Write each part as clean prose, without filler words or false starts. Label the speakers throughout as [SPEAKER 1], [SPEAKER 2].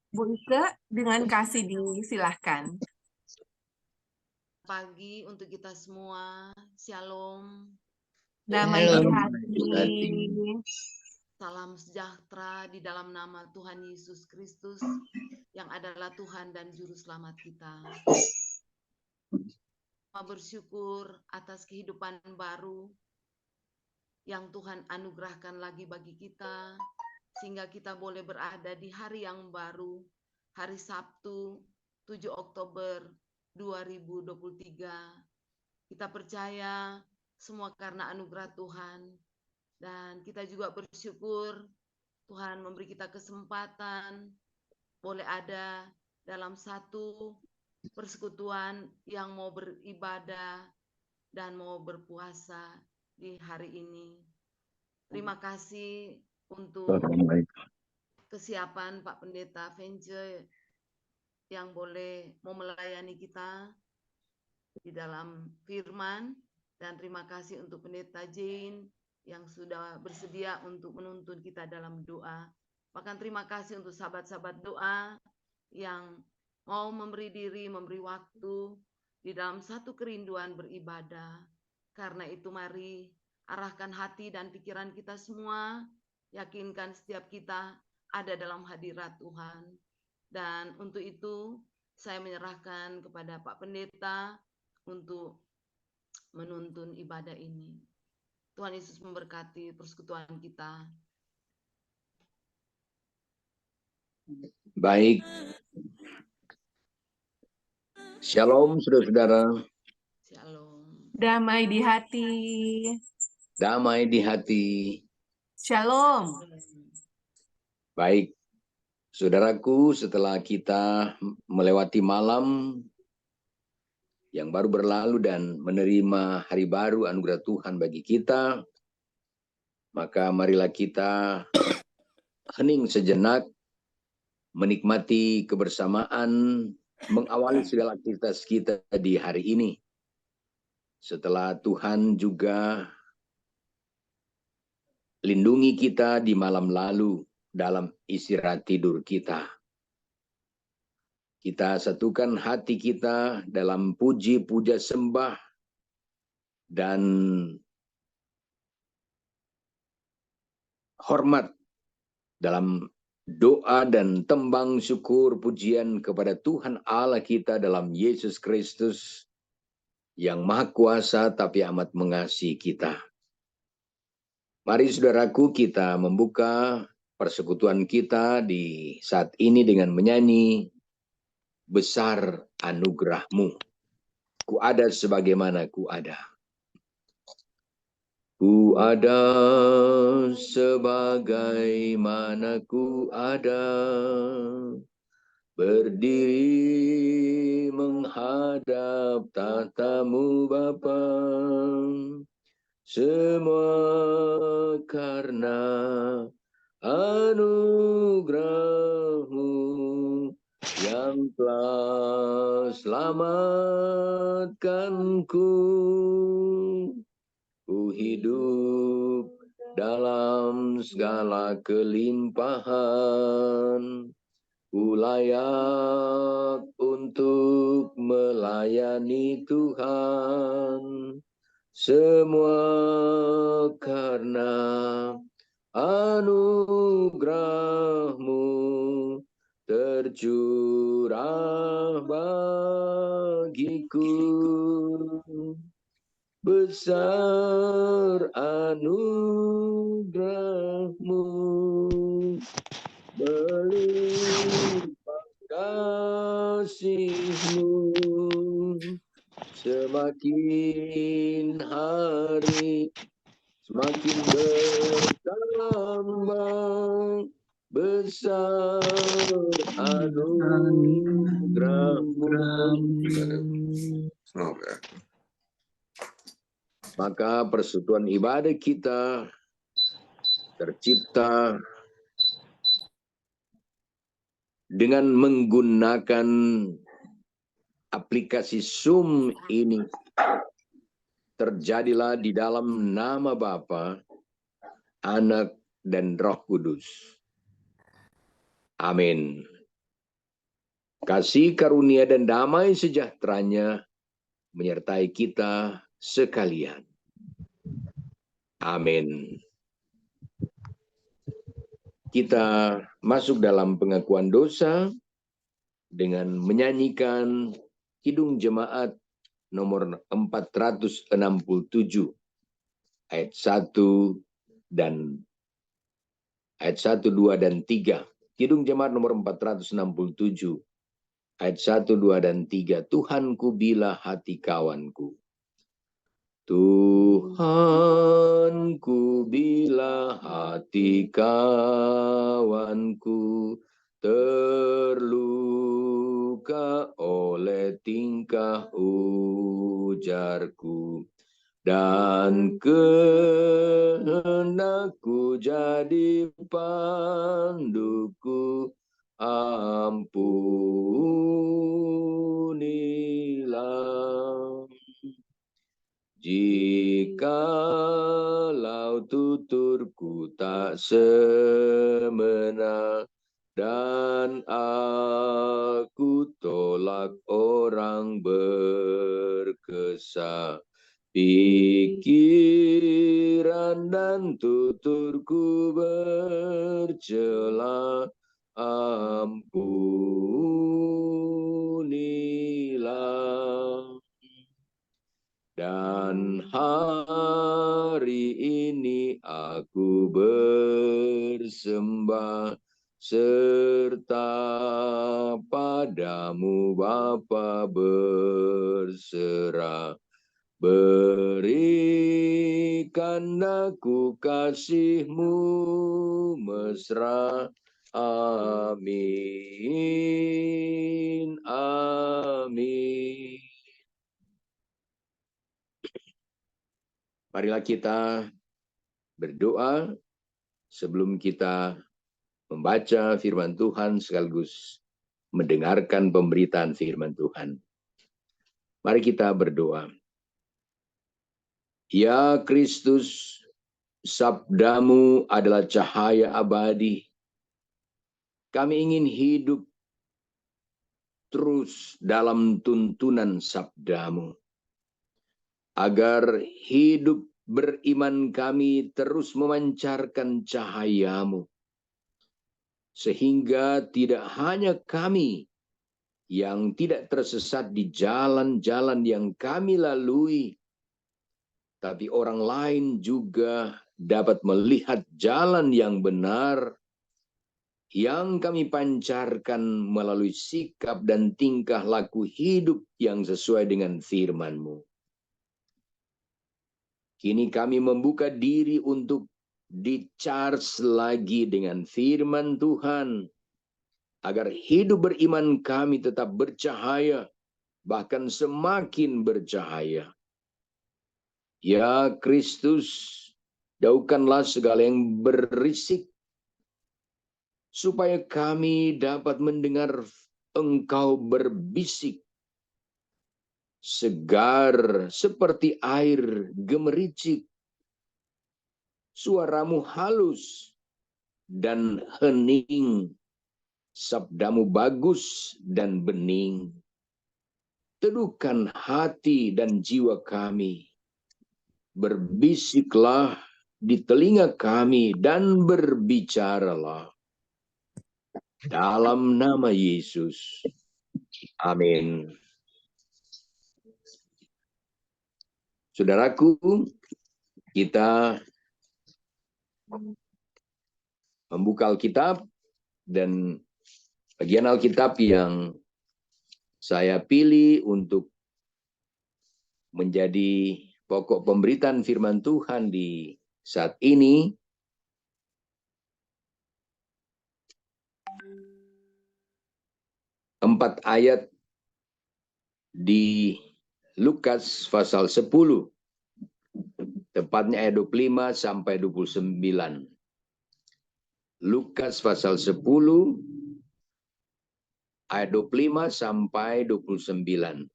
[SPEAKER 1] Bu Ike, dengan kasih disilahkan.
[SPEAKER 2] Pagi untuk kita semua, shalom,
[SPEAKER 1] Damai di hati.
[SPEAKER 2] salam sejahtera di dalam nama Tuhan Yesus Kristus yang adalah Tuhan dan Juru Selamat kita. Bersyukur atas kehidupan baru yang Tuhan anugerahkan lagi bagi kita, sehingga kita boleh berada di hari yang baru, hari Sabtu 7 Oktober 2023. Kita percaya semua karena anugerah Tuhan, dan kita juga bersyukur Tuhan memberi kita kesempatan boleh ada dalam satu persekutuan yang mau beribadah dan mau berpuasa di hari ini. Terima kasih untuk kesiapan Pak Pendeta Vence yang boleh mau melayani kita di dalam firman, dan terima kasih untuk Pendeta Jane yang sudah bersedia untuk menuntun kita dalam doa. Bahkan terima kasih untuk sahabat-sahabat doa yang mau memberi diri, memberi waktu di dalam satu kerinduan beribadah. Karena itu mari arahkan hati dan pikiran kita semua, yakinkan setiap kita ada dalam hadirat Tuhan. Dan untuk itu saya menyerahkan kepada Pak Pendeta untuk menuntun ibadah ini. Tuhan Yesus memberkati persekutuan kita.
[SPEAKER 3] Baik. Shalom saudara-saudara.
[SPEAKER 2] Shalom.
[SPEAKER 1] Damai di hati.
[SPEAKER 3] Damai di hati.
[SPEAKER 1] Shalom.
[SPEAKER 3] Baik. Saudaraku, setelah kita melewati malam yang baru berlalu dan menerima hari baru anugerah Tuhan bagi kita, maka marilah kita hening sejenak, menikmati kebersamaan, mengawali segala aktivitas kita di hari ini. Setelah Tuhan juga lindungi kita di malam lalu dalam istirahat tidur kita. Kita satukan hati kita dalam puji, puja, sembah, dan hormat dalam doa dan tembang syukur pujian kepada Tuhan Allah kita dalam Yesus Kristus yang Maha Kuasa tapi amat mengasihi kita. Mari saudaraku, kita membuka persekutuan kita di saat ini dengan menyanyi Besar Anugerah-Mu. Ku ada sebagaimana ku ada. Ku ada sebagaimana ku ada, berdiri menghadap tahta-Mu Bapa. Semua karena anugerah-Mu yang telah selamatkanku. Ku hidup dalam segala kelimpahan, ku layak untuk melayani Tuhan. Semua karena anugerah-Mu tercurah bagiku. Besar anugerah-Mu, melimpah kasih-Mu, semakin hari semakin bertambah. Besar anugerah-Mu. Maka persekutuan ibadah kita tercipta dengan menggunakan aplikasi Zoom ini. Terjadilah di dalam nama Bapa, Anak, dan Roh Kudus. Amin. Kasih karunia dan damai sejahteranya menyertai kita sekalian. Amin. Kita masuk dalam pengakuan dosa dengan menyanyikan Kidung Jemaat nomor 467 ayat 1 dan ayat 1, 2, dan 3. Kidung Jemaat nomor 467 ayat 1, 2, dan 3. Tuhanku bila hati kawanku. Tuhanku bila hati kawanku terluka oleh tingkah ujarku, dan kehendakku jadi panduku, ampunilah. Jikalau tuturku tak semena dan aku tolak orang berkesa, pikiran dan tuturku bercela, ampunilah. Dan hari ini aku bersembah serta padamu Bapa berserah. Berikan aku kasih-Mu mesra. Amin. Amin. Marilah kita berdoa sebelum kita membaca firman Tuhan sekaligus mendengarkan pemberitaan firman Tuhan. Mari kita berdoa. Ya Kristus, sabdamu adalah cahaya abadi. Kami ingin hidup terus dalam tuntunan sabdamu, agar hidup beriman kami terus memancarkan cahayamu, sehingga tidak hanya kami yang tidak tersesat di jalan-jalan yang kami lalui, tapi orang lain juga dapat melihat jalan yang benar yang kami pancarkan melalui sikap dan tingkah laku hidup yang sesuai dengan firman-Mu. Kini kami membuka diri untuk di-charge lagi dengan firman Tuhan, agar hidup beriman kami tetap bercahaya, bahkan semakin bercahaya. Ya Kristus, jauhkanlah segala yang berisik, supaya kami dapat mendengar Engkau berbisik, segar seperti air gemericik, suaramu halus dan hening, sabdamu bagus dan bening. Teduhkan hati dan jiwa kami, berbisiklah di telinga kami dan berbicaralah. Dalam nama Yesus. Amin. Saudaraku, kita membuka Alkitab, dan bagian Alkitab yang saya pilih untuk menjadi pokok pemberitaan firman Tuhan di saat ini, empat ayat di Lukas pasal 10, tepatnya ayat 25 sampai 29. Lukas pasal 10, ayat 25 sampai 29.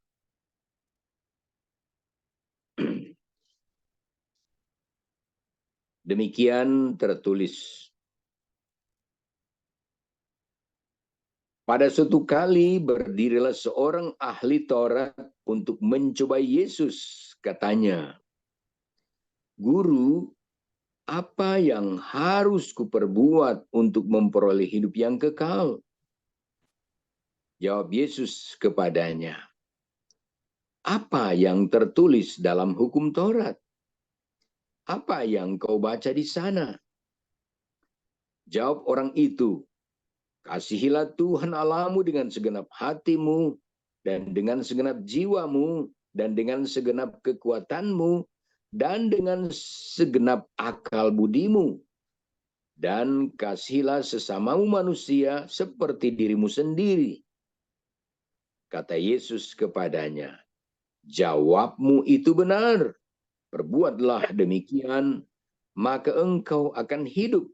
[SPEAKER 3] Demikian tertulis. Pada suatu kali berdirilah seorang ahli Taurat untuk mencobai Yesus. Katanya, "Guru, apa yang harus kuperbuat untuk memperoleh hidup yang kekal?" Jawab Yesus kepadanya, "Apa yang tertulis dalam hukum Taurat? Apa yang kau baca di sana?" Jawab orang itu, "Kasihilah Tuhan Allahmu dengan segenap hatimu, dan dengan segenap jiwamu, dan dengan segenap kekuatanmu, dan dengan segenap akal budimu. Dan kasihilah sesamamu manusia seperti dirimu sendiri." Kata Yesus kepadanya, "Jawabmu itu benar. Perbuatlah demikian, maka engkau akan hidup."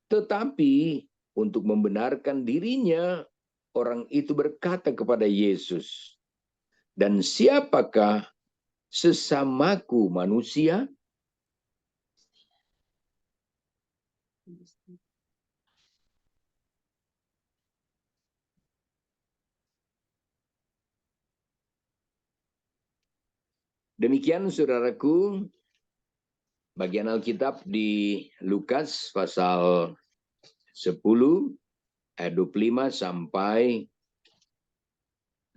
[SPEAKER 3] Tetapi untuk membenarkan dirinya, orang itu berkata kepada Yesus, "Dan siapakah sesamaku manusia?" Demikian saudaraku, bagian Alkitab di Lukas pasal 10 ayat 25 sampai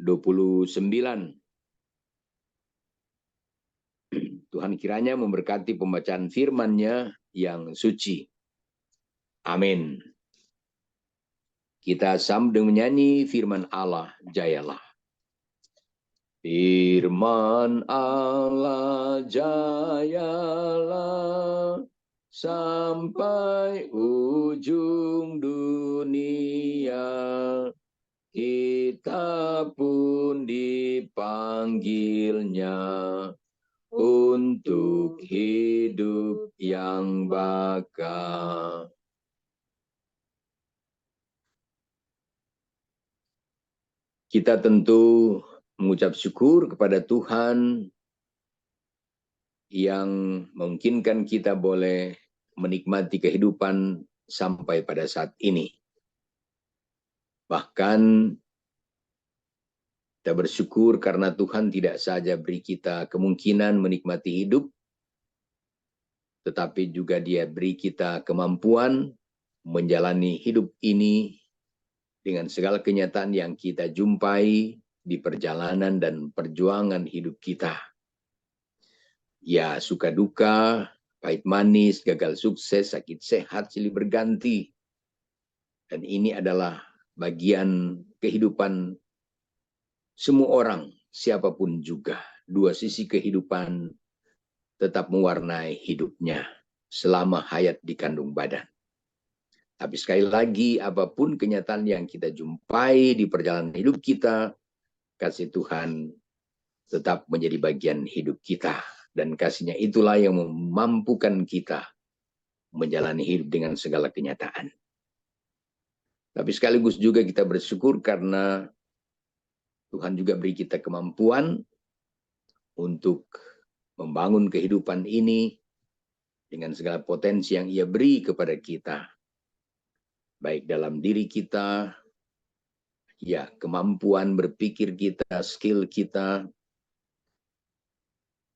[SPEAKER 3] 29. Tuhan kiranya memberkati pembacaan firman-Nya yang suci. Amin. Kita sambung dengan menyanyi firman Allah, jayalah. Firman Allah jayalah sampai ujung dunia. Kita pun dipanggilnya untuk hidup yang bakal. Kita tentu mengucap syukur kepada Tuhan yang memungkinkan kita boleh menikmati kehidupan sampai pada saat ini. Bahkan kita bersyukur karena Tuhan tidak saja beri kita kemungkinan menikmati hidup, tetapi juga Dia beri kita kemampuan menjalani hidup ini dengan segala kenyataan yang kita jumpai di perjalanan dan perjuangan hidup kita. Ya, suka duka, pahit manis, gagal sukses, sakit sehat, silih berganti. Dan ini adalah bagian kehidupan semua orang, siapapun juga. Dua sisi kehidupan tetap mewarnai hidupnya selama hayat di kandung badan. Tapi sekali lagi, apapun kenyataan yang kita jumpai di perjalanan hidup kita, kasih Tuhan tetap menjadi bagian hidup kita. Dan kasih-Nya itulah yang memampukan kita menjalani hidup dengan segala kenyataan. Tapi sekaligus juga kita bersyukur karena Tuhan juga beri kita kemampuan untuk membangun kehidupan ini dengan segala potensi yang Ia beri kepada kita. Baik dalam diri kita, ya kemampuan berpikir kita, skill kita,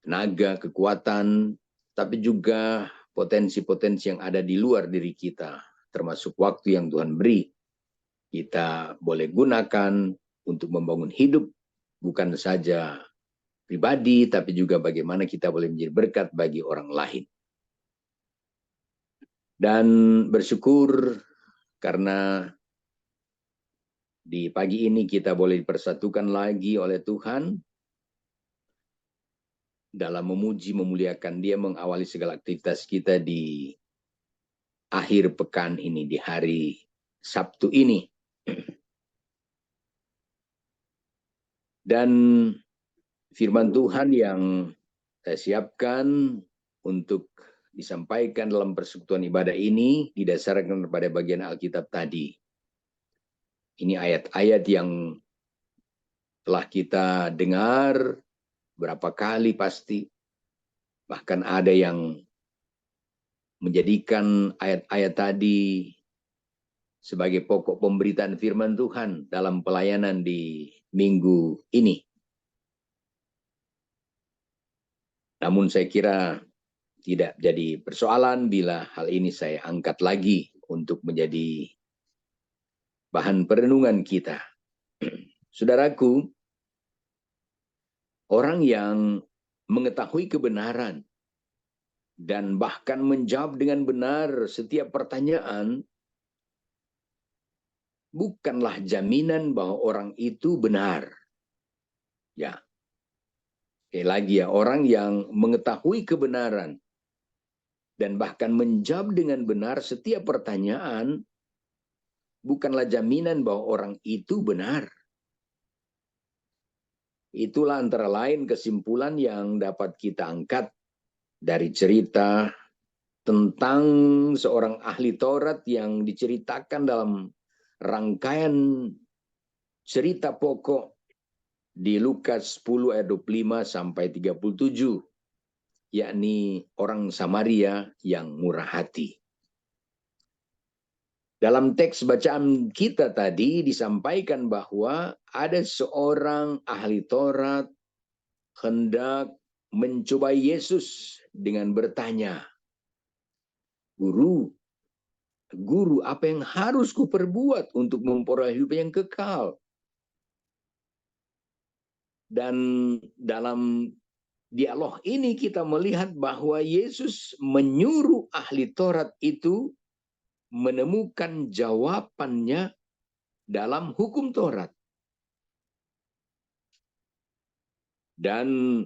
[SPEAKER 3] tenaga, kekuatan, tapi juga potensi-potensi yang ada di luar diri kita, termasuk waktu yang Tuhan beri. Kita boleh gunakan untuk membangun hidup, bukan saja pribadi, tapi juga bagaimana kita boleh menjadi berkat bagi orang lain. Dan bersyukur karena di pagi ini kita boleh dipersatukan lagi oleh Tuhan dalam memuji, memuliakan Dia, mengawali segala aktivitas kita di akhir pekan ini, di hari Sabtu ini. Dan firman Tuhan yang saya siapkan untuk disampaikan dalam persekutuan ibadah ini didasarkan pada bagian Alkitab tadi. Ini ayat-ayat yang telah kita dengar berapa kali pasti. Bahkan ada yang menjadikan ayat-ayat tadi sebagai pokok pemberitaan firman Tuhan dalam pelayanan di minggu ini. Namun saya kira tidak jadi persoalan bila hal ini saya angkat lagi untuk menjadi bahan perenungan kita. Saudaraku, orang yang mengetahui kebenaran dan bahkan menjawab dengan benar setiap pertanyaan bukanlah jaminan bahwa orang itu benar. Ya, sekali lagi ya, orang yang mengetahui kebenaran dan bahkan menjawab dengan benar setiap pertanyaan bukanlah jaminan bahwa orang itu benar. Itulah antara lain kesimpulan yang dapat kita angkat dari cerita tentang seorang ahli Taurat yang diceritakan dalam rangkaian cerita pokok di Lukas 10 ayat 25 sampai 37, yakni orang Samaria yang murah hati. Dalam teks bacaan kita tadi disampaikan bahwa ada seorang ahli Taurat hendak mencobai Yesus dengan bertanya, Guru, apa yang harus kuperbuat untuk memperoleh hidup yang kekal? Dan dalam dialog ini kita melihat bahwa Yesus menyuruh ahli Taurat itu menemukan jawabannya dalam hukum Taurat. Dan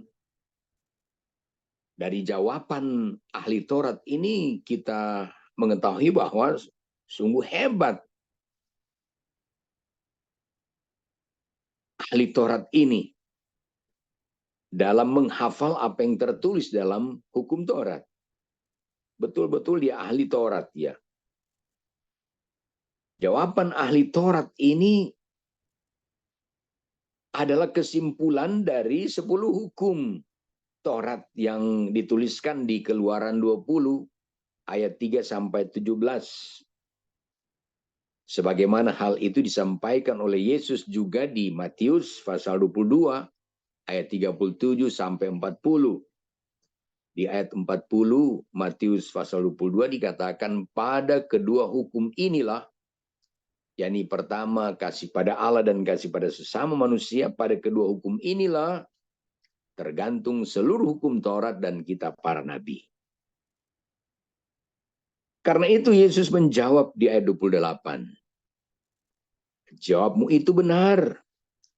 [SPEAKER 3] dari jawaban ahli Taurat ini kita mengetahui bahwa sungguh hebat ahli Taurat ini dalam menghafal apa yang tertulis dalam hukum Taurat. Betul-betul dia ahli Taurat ya. Jawaban ahli Taurat ini adalah kesimpulan dari 10 hukum Taurat yang dituliskan di Keluaran 20 ayat 3 sampai 17. Sebagaimana hal itu disampaikan oleh Yesus juga di Matius pasal 22 ayat 37 sampai 40. Di ayat 40 Matius pasal 22 dikatakan pada kedua hukum inilah, yakni pertama kasih pada Allah dan kasih pada sesama manusia, pada kedua hukum inilah tergantung seluruh hukum Taurat dan kitab para nabi. Karena itu Yesus menjawab di ayat 28. Jawabmu itu benar,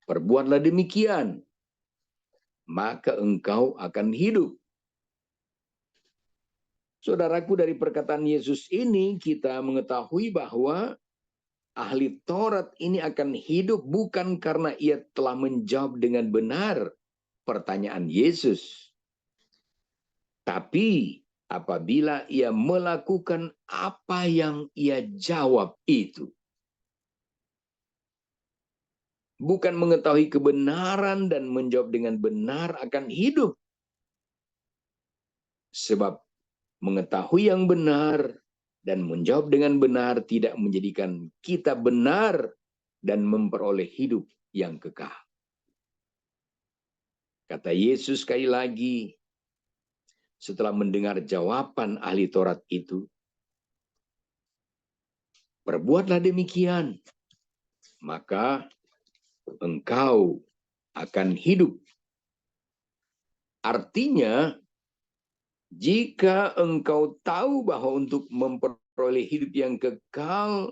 [SPEAKER 3] perbuatlah demikian, maka engkau akan hidup. Saudaraku, dari perkataan Yesus ini kita mengetahui bahwa ahli Taurat ini akan hidup bukan karena ia telah menjawab dengan benar pertanyaan Yesus, tapi apabila ia melakukan apa yang ia jawab itu. Bukan mengetahui kebenaran dan menjawab dengan benar akan hidup. Sebab mengetahui yang benar dan menjawab dengan benar tidak menjadikan kita benar dan memperoleh hidup yang kekal. Kata Yesus sekali lagi, setelah mendengar jawaban ahli Taurat itu, perbuatlah demikian, maka engkau akan hidup. Artinya, jika engkau tahu bahwa untuk memperoleh hidup yang kekal,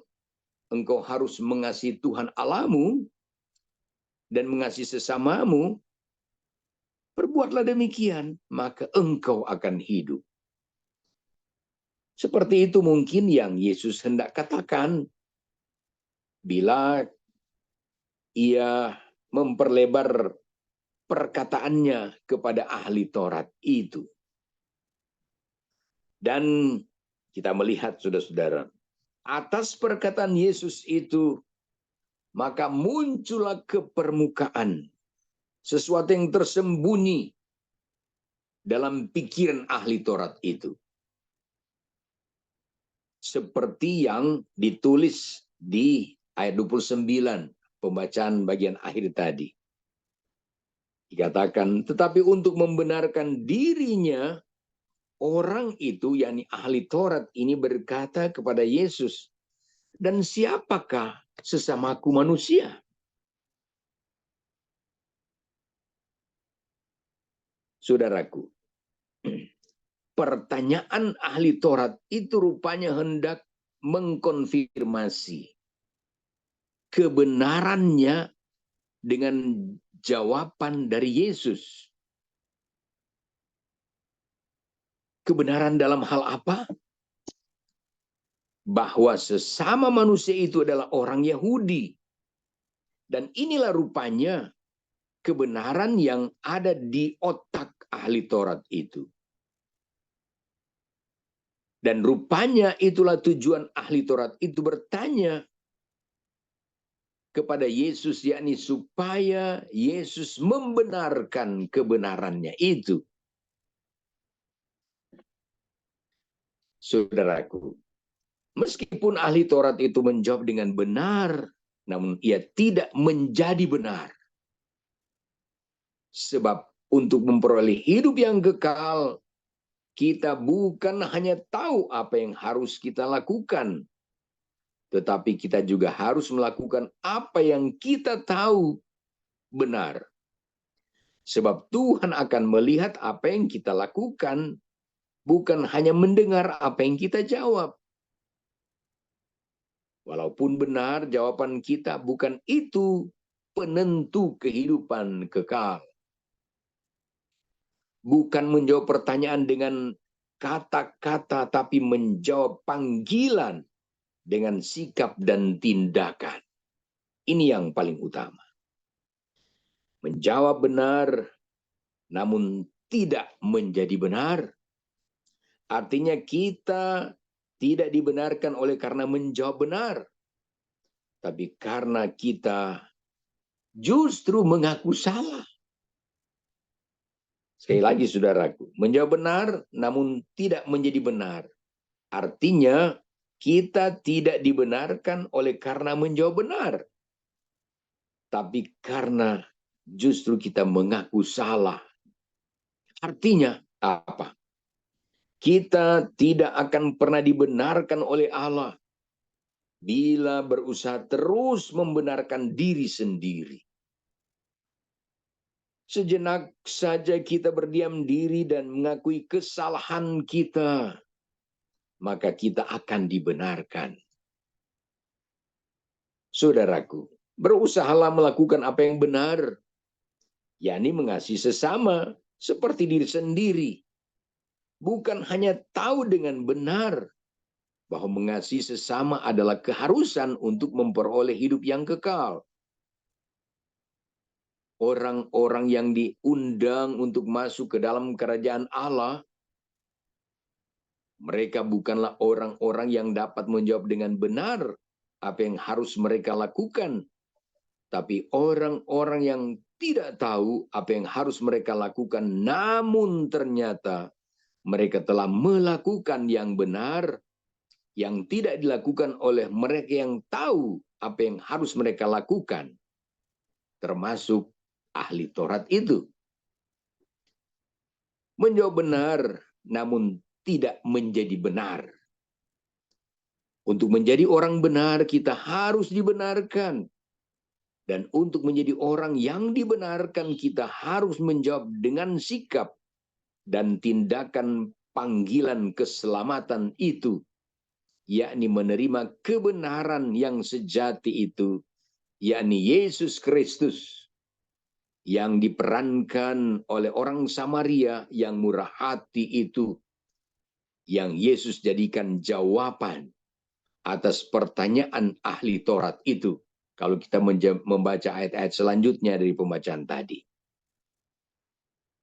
[SPEAKER 3] engkau harus mengasihi Tuhan Allahmu dan mengasihi sesamamu, perbuatlah demikian, maka engkau akan hidup. Seperti itu mungkin yang Yesus hendak katakan bila ia memperlebar perkataannya kepada ahli Taurat itu. Dan kita melihat, saudara-saudara, atas perkataan Yesus itu, maka muncullah ke permukaan sesuatu yang tersembunyi dalam pikiran ahli Taurat itu. seperti yang ditulis di ayat 29, pembacaan bagian akhir tadi. Dikatakan, tetapi untuk membenarkan dirinya, orang itu, yakni ahli Taurat ini berkata kepada Yesus, dan siapakah sesamaku manusia? Saudaraku, pertanyaan ahli Taurat itu rupanya hendak mengkonfirmasi kebenarannya dengan jawaban dari Yesus. Kebenaran dalam hal apa? Bahwa sesama manusia itu adalah orang Yahudi. Dan inilah rupanya kebenaran yang ada di otak ahli Taurat itu. Dan rupanya itulah tujuan ahli Taurat itu bertanya kepada Yesus, yakni supaya Yesus membenarkan kebenarannya itu. Saudaraku, meskipun ahli Taurat itu menjawab dengan benar, namun ia tidak menjadi benar. Sebab untuk memperoleh hidup yang kekal, kita bukan hanya tahu apa yang harus kita lakukan, tetapi kita juga harus melakukan apa yang kita tahu benar. Sebab Tuhan akan melihat apa yang kita lakukan, bukan hanya mendengar apa yang kita jawab. Walaupun benar jawaban kita, bukan itu penentu kehidupan kekal. Bukan menjawab pertanyaan dengan kata-kata, tapi menjawab panggilan dengan sikap dan tindakan. Ini yang paling utama. Menjawab benar, namun tidak menjadi benar. Artinya kita tidak dibenarkan oleh karena menjawab benar, tapi karena kita justru mengaku salah. Sekali lagi saudaraku, menjawab benar namun tidak menjadi benar. Artinya kita tidak dibenarkan oleh karena menjawab benar, tapi karena justru kita mengaku salah. Artinya apa? Kita tidak akan pernah dibenarkan oleh Allah bila berusaha terus membenarkan diri sendiri. Sejenak saja kita berdiam diri dan mengakui kesalahan kita, maka kita akan dibenarkan. Saudaraku, berusahalah melakukan apa yang benar, yakni mengasihi sesama seperti diri sendiri. Bukan hanya tahu dengan benar bahwa mengasihi sesama adalah keharusan untuk memperoleh hidup yang kekal. Orang-orang yang diundang untuk masuk ke dalam kerajaan Allah, mereka bukanlah orang-orang yang dapat menjawab dengan benar apa yang harus mereka lakukan, tapi orang-orang yang tidak tahu apa yang harus mereka lakukan, namun ternyata mereka telah melakukan yang benar, yang tidak dilakukan oleh mereka yang tahu apa yang harus mereka lakukan, termasuk ahli Taurat itu. Menjawab benar, namun tidak menjadi benar. Untuk menjadi orang benar, kita harus dibenarkan. Dan untuk menjadi orang yang dibenarkan, kita harus menjawab dengan sikap dan tindakan panggilan keselamatan itu, yakni menerima kebenaran yang sejati itu, yakni Yesus Kristus, yang diperankan oleh orang Samaria yang murah hati itu, yang Yesus jadikan jawaban atas pertanyaan ahli Taurat itu. Kalau kita membaca ayat-ayat selanjutnya dari pembacaan tadi.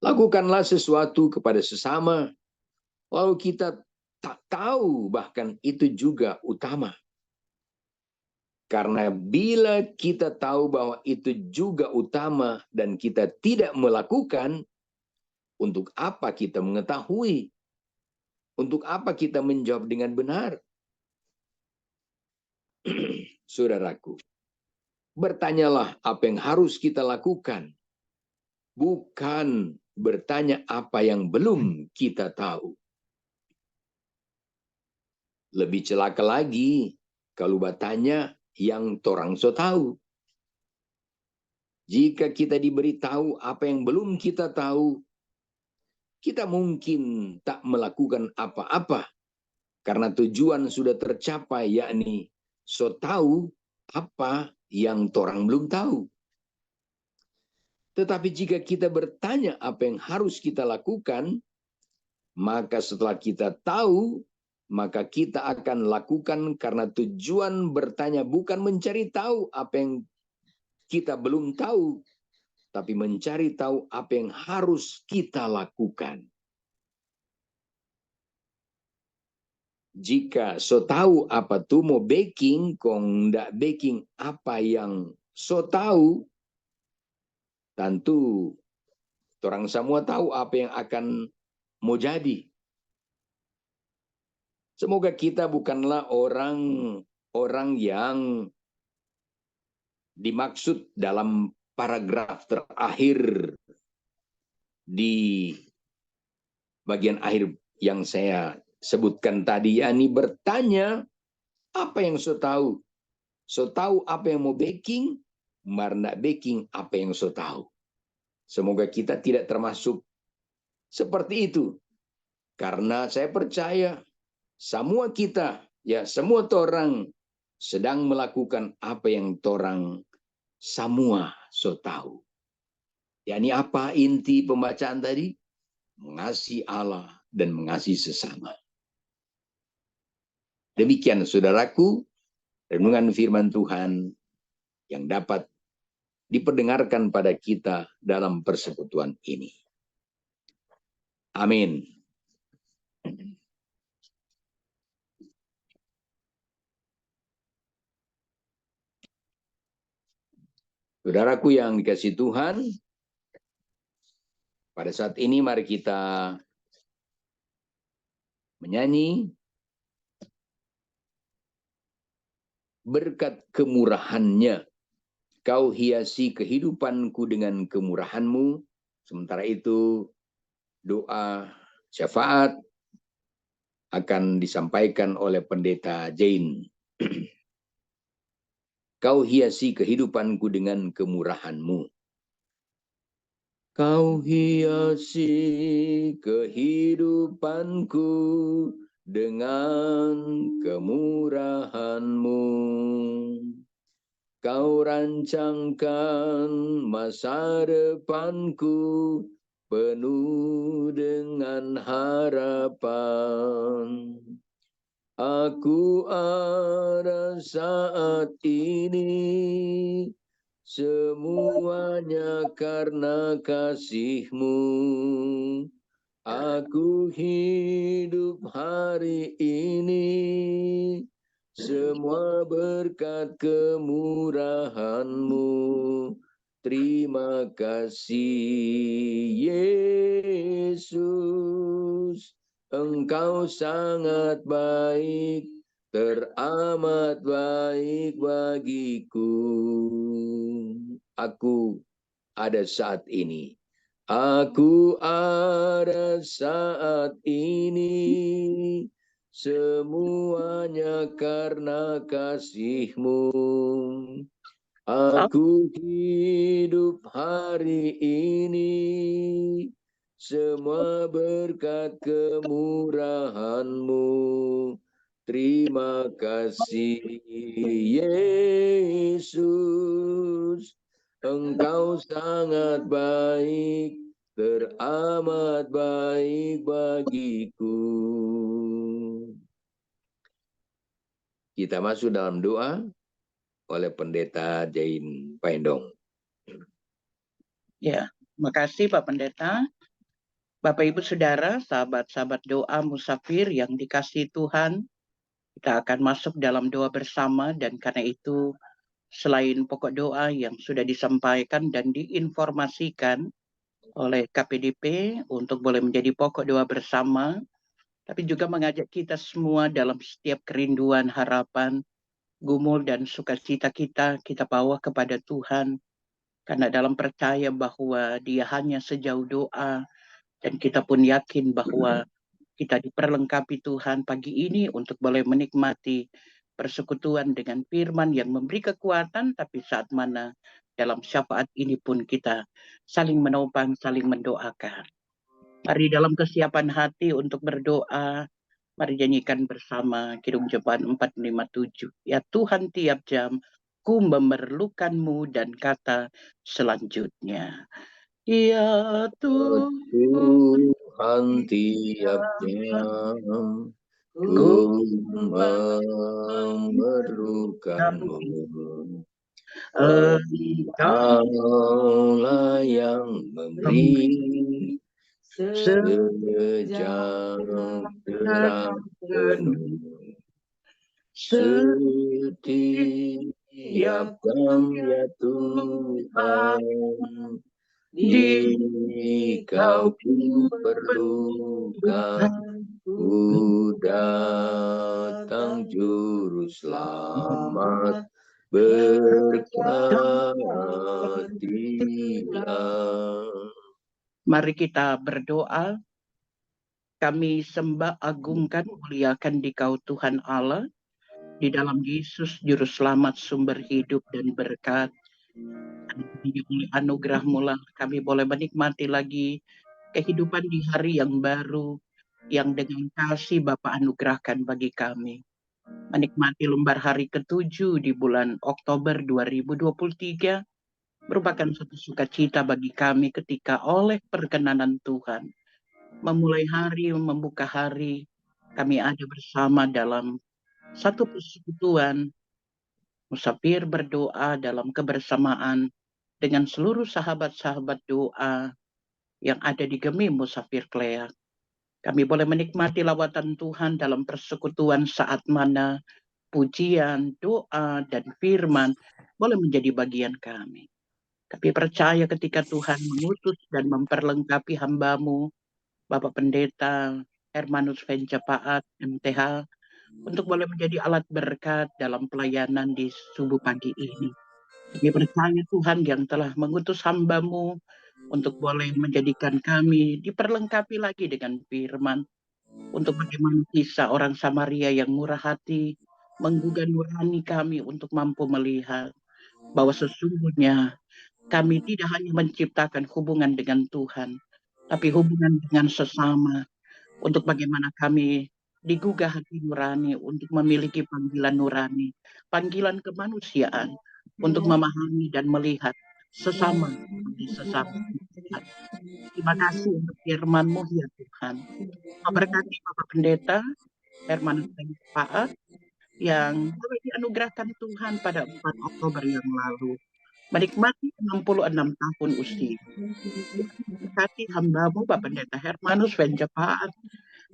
[SPEAKER 3] Lakukanlah sesuatu kepada sesama, walau kita tak tahu bahkan itu juga utama. Karena bila kita tahu bahwa itu juga utama dan kita tidak melakukan, untuk apa kita mengetahui? Untuk apa kita menjawab dengan benar? saudaraku, bertanyalah apa yang harus kita lakukan, bukan bertanya apa yang belum kita tahu. Lebih celaka lagi kalau bertanya yang torang so tahu. Jika kita diberitahu apa yang belum kita tahu, kita mungkin tak melakukan apa-apa karena tujuan sudah tercapai, yakni so tahu apa yang torang belum tahu. Tetapi jika kita bertanya apa yang harus kita lakukan, maka setelah kita tahu, maka kita akan lakukan karena tujuan bertanya bukan mencari tahu apa yang kita belum tahu, tapi mencari tahu apa yang harus kita lakukan. Jika so tahu apa tuh mau baking, kong ndak baking apa yang so tahu, tentu orang semua tahu apa yang akan mau jadi. Semoga kita bukanlah orang yang dimaksud dalam paragraf terakhir di bagian akhir yang saya sebutkan tadi, yakni bertanya apa yang so tahu. So tahu apa yang mau baking, marna baking apa yang so tahu. Semoga kita tidak termasuk seperti itu. Karena saya percaya semua kita, ya semua orang sedang melakukan apa yang torang semua so tahu. yakni apa inti pembacaan tadi? Mengasihi Allah dan mengasihi sesama. Demikian saudaraku, renungan firman Tuhan yang dapat diperdengarkan pada kita dalam persekutuan ini. Amin. Saudaraku yang dikasihi Tuhan, pada saat ini mari kita menyanyi berkat kemurahan-Nya. Kau hiasi kehidupanku dengan kemurahan-Mu. Sementara itu doa syafaat akan disampaikan oleh Pendeta Jane. Kau hiasi kehidupanku dengan kemurahan-Mu. Kau hiasi kehidupanku dengan kemurahan-Mu. Kau rancangkan masa depanku penuh dengan harapan. Aku ada saat ini, semuanya karena kasih-Mu. Aku hidup hari ini, semua berkat kemurahan-Mu. Terima kasih Yesus. Engkau sangat baik, teramat baik bagiku. Aku ada saat ini. Aku ada saat ini. Semuanya karena kasih-Mu. Aku hidup hari ini, semua berkat kemurahan-Mu. Terima kasih Yesus. Engkau sangat baik, teramat baik bagiku. Kita masuk dalam doa oleh Pendeta Jain Paendong.
[SPEAKER 4] Ya, makasih Pak Pendeta. Bapak Ibu Saudara, sahabat-sahabat doa musafir yang dikasihi Tuhan, kita akan masuk dalam doa bersama, dan karena itu selain pokok doa yang sudah disampaikan dan diinformasikan oleh KPDP untuk boleh menjadi pokok doa bersama, tapi juga mengajak kita semua dalam setiap kerinduan, harapan, gumul dan sukacita kita bawa kepada Tuhan. Karena dalam percaya bahwa Dia hanya sejauh doa, dan kita pun yakin bahwa kita diperlengkapi Tuhan pagi ini untuk boleh menikmati persekutuan dengan firman yang memberi kekuatan, tapi saat mana dalam syafaat ini pun kita saling menopang, saling mendoakan. Mari dalam kesiapan hati untuk berdoa, mari nyanyikan bersama Kidung Jemaat 457. Ya Tuhan, tiap jam ku memerlukanmu, dan kata selanjutnya. Ya Tuhan,
[SPEAKER 3] tiap jam ku memerlukanmu. Engkaulah yang memberi sejahtera penuh. Setiap jam ya Tuhan, Dikau ku perlukan, ku datang juru selamat, berkatilah.
[SPEAKER 4] Mari kita berdoa. Kami sembah, agungkan, muliakan Dikau Tuhan Allah, di dalam Yesus Juru Selamat, sumber hidup dan berkat. Oleh anugerah-Mu lah kami boleh menikmati lagi kehidupan di hari yang baru, yang dengan kasih Bapa anugerahkan bagi kami. Menikmati lembar hari ke-7 di bulan Oktober 2023 merupakan suatu sukacita bagi kami ketika oleh perkenanan Tuhan memulai hari, membuka hari, kami ada bersama dalam satu persekutuan, musafir berdoa dalam kebersamaan dengan seluruh sahabat-sahabat doa yang ada di Gemi Musafir Kleak. Kami boleh menikmati lawatan Tuhan dalam persekutuan saat mana pujian, doa, dan firman boleh menjadi bagian kami. Kami percaya ketika Tuhan mengutus dan memperlengkapi hamba-Mu, Bapak Pendeta Hermanus Vencapaat, MTH, untuk boleh menjadi alat berkat dalam pelayanan di subuh pagi ini. Kami percaya Tuhan yang telah mengutus hamba-Mu untuk boleh menjadikan kami diperlengkapi lagi dengan firman, untuk bagaimana kisah orang Samaria yang murah hati menggugah nurani kami untuk mampu melihat bahwa sesungguhnya kami tidak hanya menciptakan hubungan dengan Tuhan, tapi hubungan dengan sesama, untuk bagaimana kami digugah hati nurani untuk memiliki panggilan nurani, panggilan kemanusiaan, untuk memahami dan melihat sesama sebagai sesama. Terima kasih untuk firman-Mu ya Tuhan. Berkati Bapak Pendeta Hermanus Vencapaat yang boleh dianugerahkan Tuhan pada 4 Oktober yang lalu, menikmati 66 tahun usia. Berkati hamba-Mu Bapak Pendeta Hermanus Vencapaat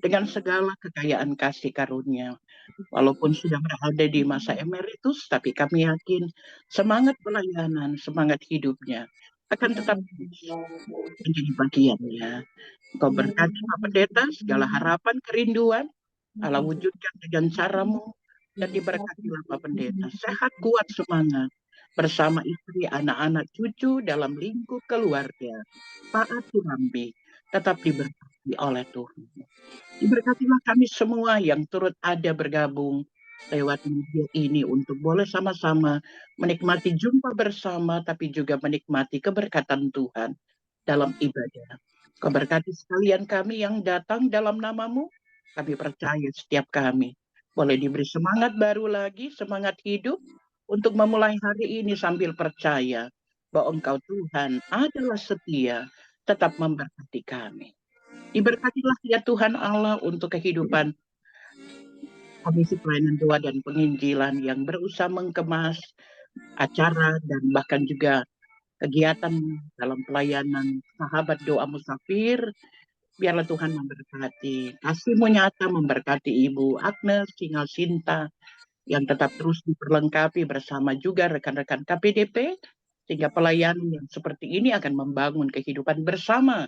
[SPEAKER 4] dengan segala kekayaan kasih karunia. Walaupun sudah berada di masa emeritus, tapi kami yakin semangat pelayanan, semangat hidupnya akan tetap menjadi bagiannya. Engkau berkati Bapak Pendeta segala harapan, kerinduan, Allah wujudkan dengan cara-Mu, dan diberkatilah Bapak Pendeta. Sehat, kuat, semangat, bersama istri, anak-anak, cucu, dalam lingkup keluarga. Taat Tuhambi, tetap diberkati oleh Tuhan. Diberkatilah kami semua yang turut ada bergabung lewat media ini untuk boleh sama-sama menikmati jumpa bersama, tapi juga menikmati keberkatan Tuhan dalam ibadah. Kau berkati sekalian kami yang datang dalam nama-Mu. Kami percaya setiap kami boleh diberi semangat baru lagi, semangat hidup untuk memulai hari ini sambil percaya bahwa Engkau Tuhan adalah setia, tetap memberkati kami. Diberkatilah ya Tuhan Allah untuk kehidupan Komisi Pelayanan Doa dan Penginjilan yang berusaha mengemas acara dan bahkan juga kegiatan dalam pelayanan sahabat doa musafir. Biarlah Tuhan memberkati. Kasih-Mu nyata memberkati Ibu Agnes, Singal Sinta, yang tetap terus diperlengkapi bersama juga rekan-rekan KPDP, sehingga pelayanan yang seperti ini akan membangun kehidupan bersama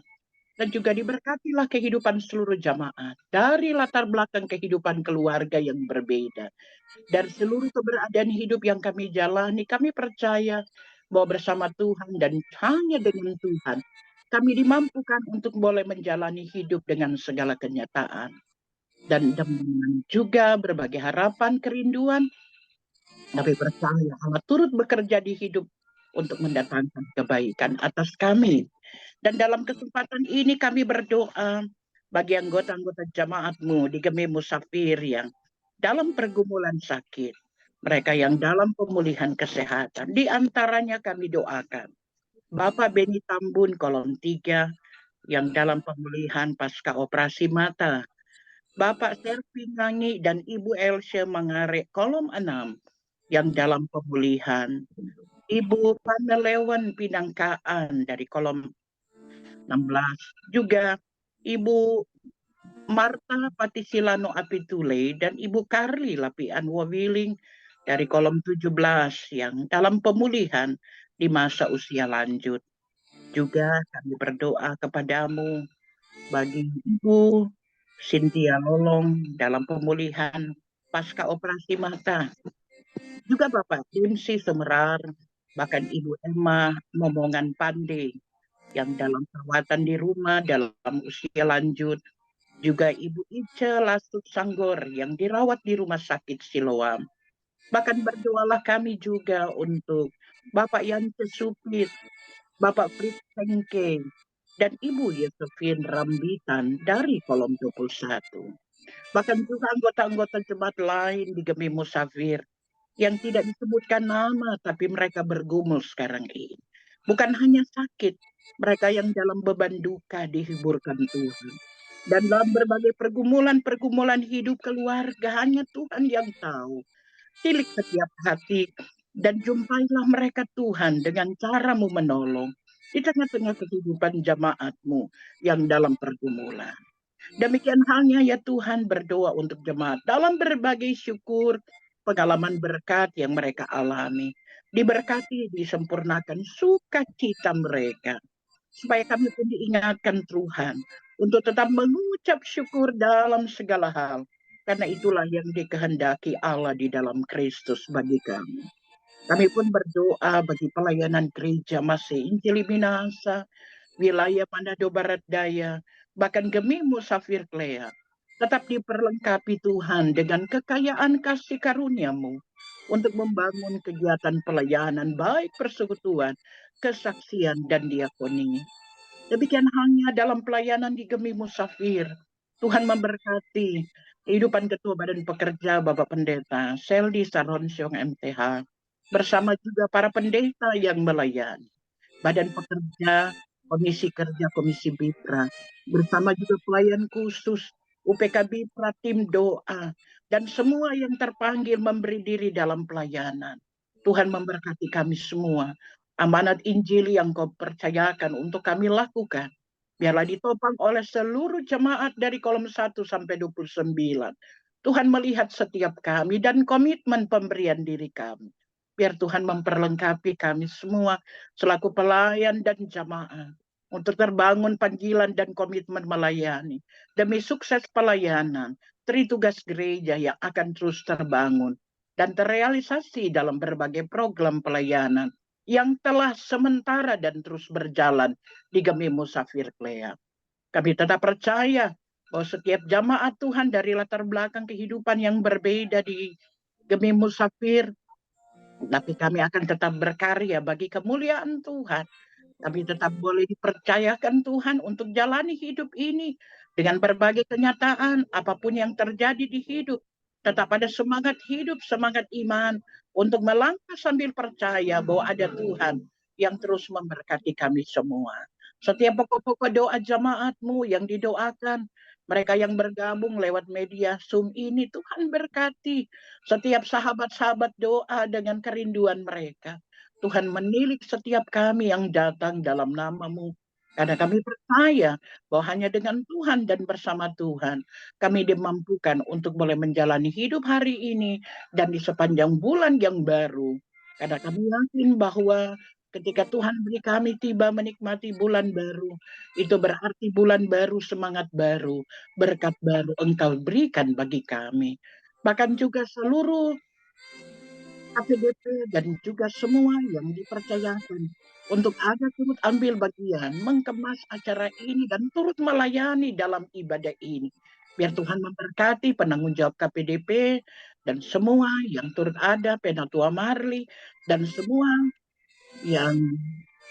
[SPEAKER 4] Dan juga diberkatilah kehidupan seluruh jamaat dari latar belakang kehidupan keluarga yang berbeda. Dari seluruh keberadaan hidup yang kami jalani, kami percaya bahwa bersama Tuhan dan hanya dengan Tuhan, kami dimampukan untuk boleh menjalani hidup dengan segala kenyataan. Dan dengan juga berbagai harapan, kerinduan, kami percaya Allah turut bekerja di hidup untuk mendatangkan kebaikan atas kami. Dan dalam kesempatan ini kami berdoa bagi anggota-anggota jamaatmu di Gemi Musafir yang dalam pergumulan sakit, mereka yang dalam pemulihan kesehatan. Di antaranya kami doakan Bapak Beni Tambun kolom 3 yang dalam pemulihan pasca operasi mata, Bapak Serpi Ngangi dan Ibu Elsie Mangare kolom 6 yang dalam pemulihan, Ibu Panelewan Pinangkaan dari kolom 16, juga Ibu Marta Patisilano Apitule dan Ibu Karli Lapian Wawiling dari kolom 17 yang dalam pemulihan di masa usia lanjut. Juga kami berdoa kepadamu bagi Ibu Cynthia Lolong dalam pemulihan pasca operasi mata. Juga Bapak Dimsi Semerar, bahkan Ibu Emma Momongan Pande yang dalam perawatan di rumah dalam usia lanjut. Juga Ibu Ice Lasut Sanggor yang dirawat di rumah sakit Siloam. Bahkan berdoalah kami juga untuk Bapak Yance Supit, Bapak Fritz Hengke, dan Ibu Yosefin Rambitan dari kolom 21. Bahkan juga anggota-anggota jemaat lain di Gemi Musafir yang tidak disebutkan nama, tapi mereka bergumul sekarang ini. Bukan hanya sakit, mereka yang dalam beban duka dihiburkan Tuhan. Dan dalam berbagai pergumulan hidup keluarga, hanya Tuhan yang tahu. Tilik setiap hati, dan jumpailah mereka Tuhan dengan cara-Mu menolong di tengah-tengah kehidupan jemaat-Mu yang dalam pergumulan. Demikian halnya ya Tuhan, berdoa untuk jemaat dalam berbagai syukur, pengalaman berkat yang mereka alami. Diberkati, disempurnakan sukacita mereka. Supaya kami pun diingatkan Tuhan untuk tetap mengucap syukur dalam segala hal. Karena itulah yang dikehendaki Allah di dalam Kristus bagi kami. Kami pun berdoa bagi pelayanan gereja Masih Injili Minahasa, wilayah Manado Barat Daya, bahkan Gemi Musafir Klea, tetap diperlengkapi Tuhan dengan kekayaan kasih karunia-Mu untuk membangun kegiatan pelayanan baik persekutuan, kesaksian, dan diakoni. Demikian halnya dalam pelayanan di Gemi Musafir. Tuhan memberkati kehidupan Ketua Badan Pekerja Bapak Pendeta Seldi Saronsyong MTH bersama juga para pendeta yang melayani. Badan Pekerja, Komisi Kerja, Komisi Bipra, bersama juga pelayan khusus, UPK Bipra, tim doa, dan semua yang terpanggil memberi diri dalam pelayanan. Tuhan memberkati kami semua. Amanat Injil yang Kau percayakan untuk kami lakukan, biarlah ditopang oleh seluruh jemaat dari kolom 1 sampai 29. Tuhan melihat setiap kami dan komitmen pemberian diri kami. Biar Tuhan memperlengkapi kami semua selaku pelayan dan jamaah untuk terbangun panggilan dan komitmen melayani demi sukses pelayanan, tritugas gereja yang akan terus terbangun dan terrealisasi dalam berbagai program pelayanan yang telah sementara dan terus berjalan di Gemi Musafir Klea. Kami tetap percaya bahwa setiap jamaat Tuhan dari latar belakang kehidupan yang berbeda di Gemi Musafir, tapi kami akan tetap berkarya bagi kemuliaan Tuhan. Kami tetap boleh dipercayakan Tuhan untuk jalani hidup ini dengan berbagai kenyataan, apapun yang terjadi di hidup. Tetap ada semangat hidup, semangat iman untuk melangkah sambil percaya bahwa ada Tuhan yang terus memberkati kami semua. Setiap pokok-pokok doa jemaat-Mu yang didoakan, mereka yang bergabung lewat media Zoom ini, Tuhan berkati. Setiap sahabat-sahabat doa dengan kerinduan mereka. Tuhan menilik setiap kami yang datang dalam nama-Mu. Karena kami percaya bahwa hanya dengan Tuhan dan bersama Tuhan, kami dimampukan untuk boleh menjalani hidup hari ini dan di sepanjang bulan yang baru. Karena kami yakin bahwa Ketika Tuhan beri kami tiba menikmati bulan baru, itu berarti bulan baru, semangat baru, berkat baru Engkau berikan bagi kami. Bahkan juga seluruh KPDP dan juga semua yang dipercayakan untuk ada turut ambil bagian, mengemas acara ini dan turut melayani dalam ibadah ini. Biar Tuhan memberkati penanggung jawab KPDP dan semua yang turut ada, Penatua Marli, dan semua yang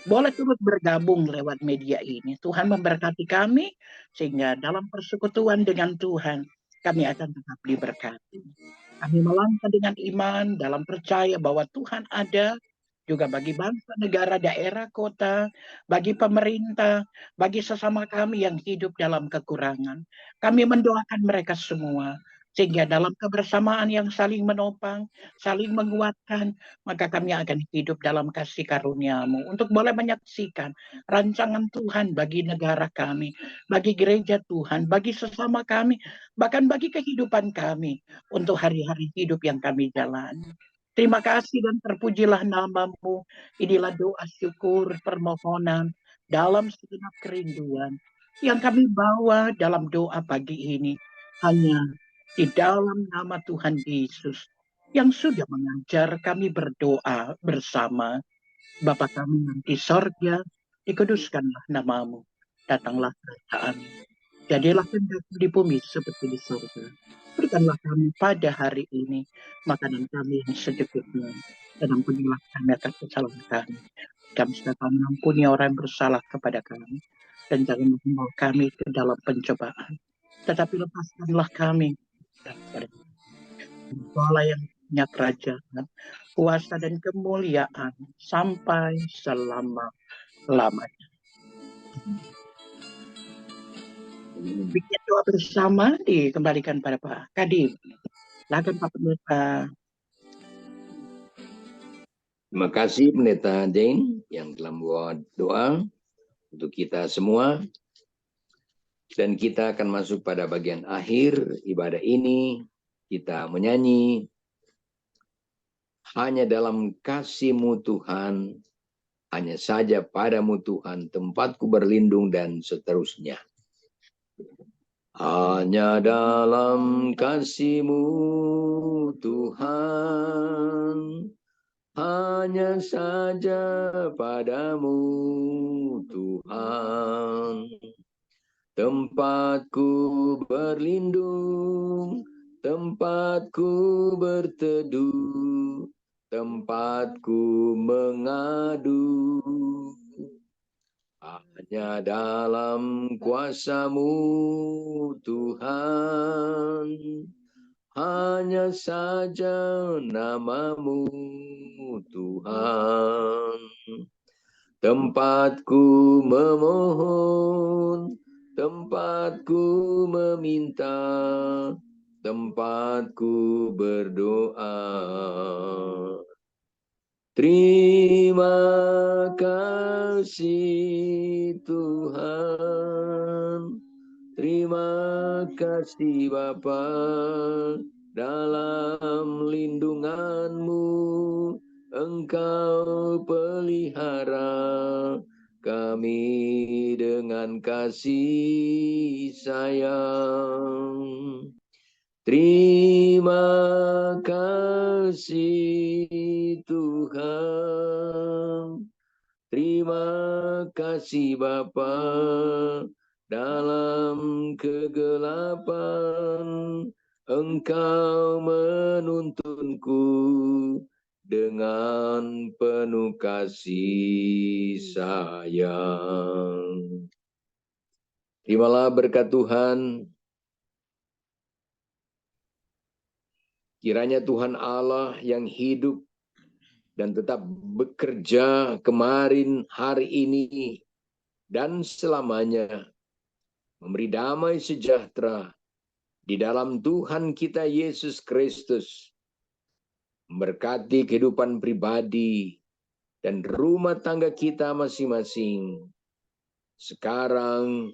[SPEAKER 4] boleh turut bergabung lewat media ini. Tuhan memberkati kami, sehingga dalam persekutuan dengan Tuhan, kami akan tetap diberkati. Kami melangkah dengan iman dalam percaya bahwa Tuhan ada juga bagi bangsa, negara, daerah, kota, bagi pemerintah, bagi sesama kami yang hidup dalam kekurangan. Kami mendoakan mereka semua, sehingga dalam kebersamaan yang saling menopang, saling menguatkan, maka kami akan hidup dalam kasih karunia-Mu untuk boleh menyaksikan rancangan Tuhan bagi negara kami, bagi gereja Tuhan, bagi sesama kami, bahkan bagi kehidupan kami untuk hari-hari hidup yang kami jalani. Terima kasih dan terpujilah nama-Mu. Inilah doa syukur permohonan dalam segenap kerinduan yang kami bawa dalam doa pagi ini. Hanya di dalam nama Tuhan Yesus yang sudah mengajar kami berdoa bersama. Bapa kami yang di sorga, dikuduskanlah nama-Mu. Datanglah kerajaan-Mu. Jadilah kehendak-Mu di bumi seperti di sorga. Berikanlah kami pada hari ini makanan kami yang secukupnya, dan ampunilah kami atas kesalahan kami. Kami sedang mengampuni orang yang bersalah kepada kami, dan jangan membawa kami ke dalam pencobaan, tetapi lepaskanlah kami daripada Allah yang punya kerajaan, kuasa dan kemuliaan sampai selama-lamanya. Bikin doa bersama dikembalikan pada Pak Kadim. Silakan Pak Pendeta.
[SPEAKER 3] Terima kasih Pendeta Jane yang telah membawa doa untuk kita semua. Dan kita akan masuk pada bagian akhir ibadah ini. Kita menyanyi hanya dalam kasih-Mu Tuhan, hanya saja padamu Tuhan tempatku berlindung, dan seterusnya. Hanya dalam kasih-Mu Tuhan, hanya saja padamu Tuhan, tempatku berlindung, tempatku berteduh, tempatku mengadu. Hanya dalam kuasa-Mu Tuhan, hanya saja nama-Mu Tuhan, tempatku memohon, tempatku meminta, tempatku berdoa. Terima kasih Tuhan, terima kasih Bapa, dalam lindungan-Mu Engkau pelihara kami dengan kasih sayang. Terima kasih Tuhan, terima kasih Bapa, dalam kegelapan Engkau menuntunku dengan penuh kasih sayang. Terimalah berkat Tuhan. Kiranya Tuhan Allah yang hidup dan tetap bekerja kemarin, hari ini, dan selamanya, memberi damai sejahtera di dalam Tuhan kita Yesus Kristus, memberkati kehidupan pribadi dan rumah tangga kita masing-masing, sekarang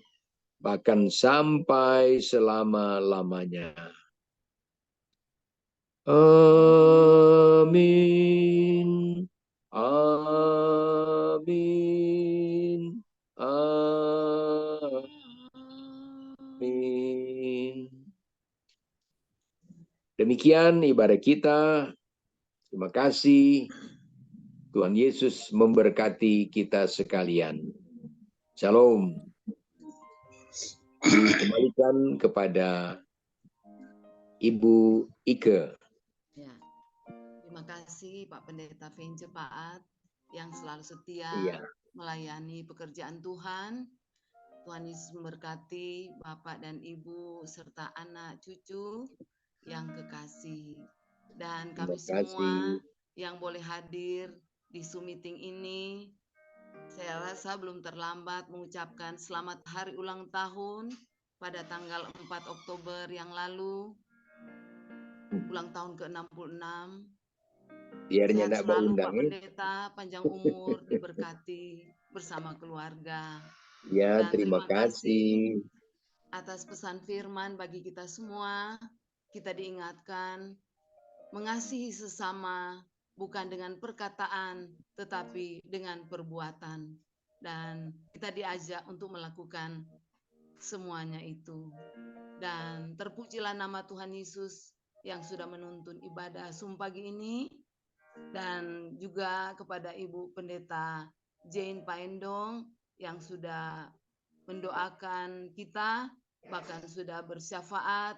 [SPEAKER 3] bahkan sampai selama-lamanya. Amin. Amin. Demikian ibadah kita. Terima kasih. Tuhan Yesus memberkati kita sekalian. Shalom. Dikembalikan kepada Ibu Ike.
[SPEAKER 2] Ya. Terima kasih Pak Pendeta Vence Paat yang selalu setia
[SPEAKER 3] Iya.
[SPEAKER 2] melayani pekerjaan Tuhan. Tuhan Yesus memberkati Bapak dan Ibu serta anak cucu yang kekasih. Dan kami
[SPEAKER 3] Terima kasih.
[SPEAKER 2] semua yang boleh hadir di Zoom meeting ini, saya rasa belum terlambat mengucapkan selamat hari ulang tahun pada tanggal 4 Oktober yang lalu, ulang tahun ke-66.
[SPEAKER 3] Biarnya
[SPEAKER 2] Sehat
[SPEAKER 3] enggak
[SPEAKER 2] selalu
[SPEAKER 3] undang
[SPEAKER 2] Pak Pendeta, panjang umur, diberkati bersama keluarga.
[SPEAKER 3] Ya,
[SPEAKER 2] Dan
[SPEAKER 3] terima kasih.
[SPEAKER 2] Atas pesan firman bagi kita semua, kita diingatkan mengasihi sesama bukan dengan perkataan, tetapi dengan perbuatan. Dan kita diajak untuk melakukan semuanya itu. Dan terpujilah nama Tuhan Yesus yang sudah menuntun ibadah Zoom pagi ini. Dan juga kepada Ibu Pendeta Jane Paendong yang sudah mendoakan kita, bahkan sudah bersyafaat.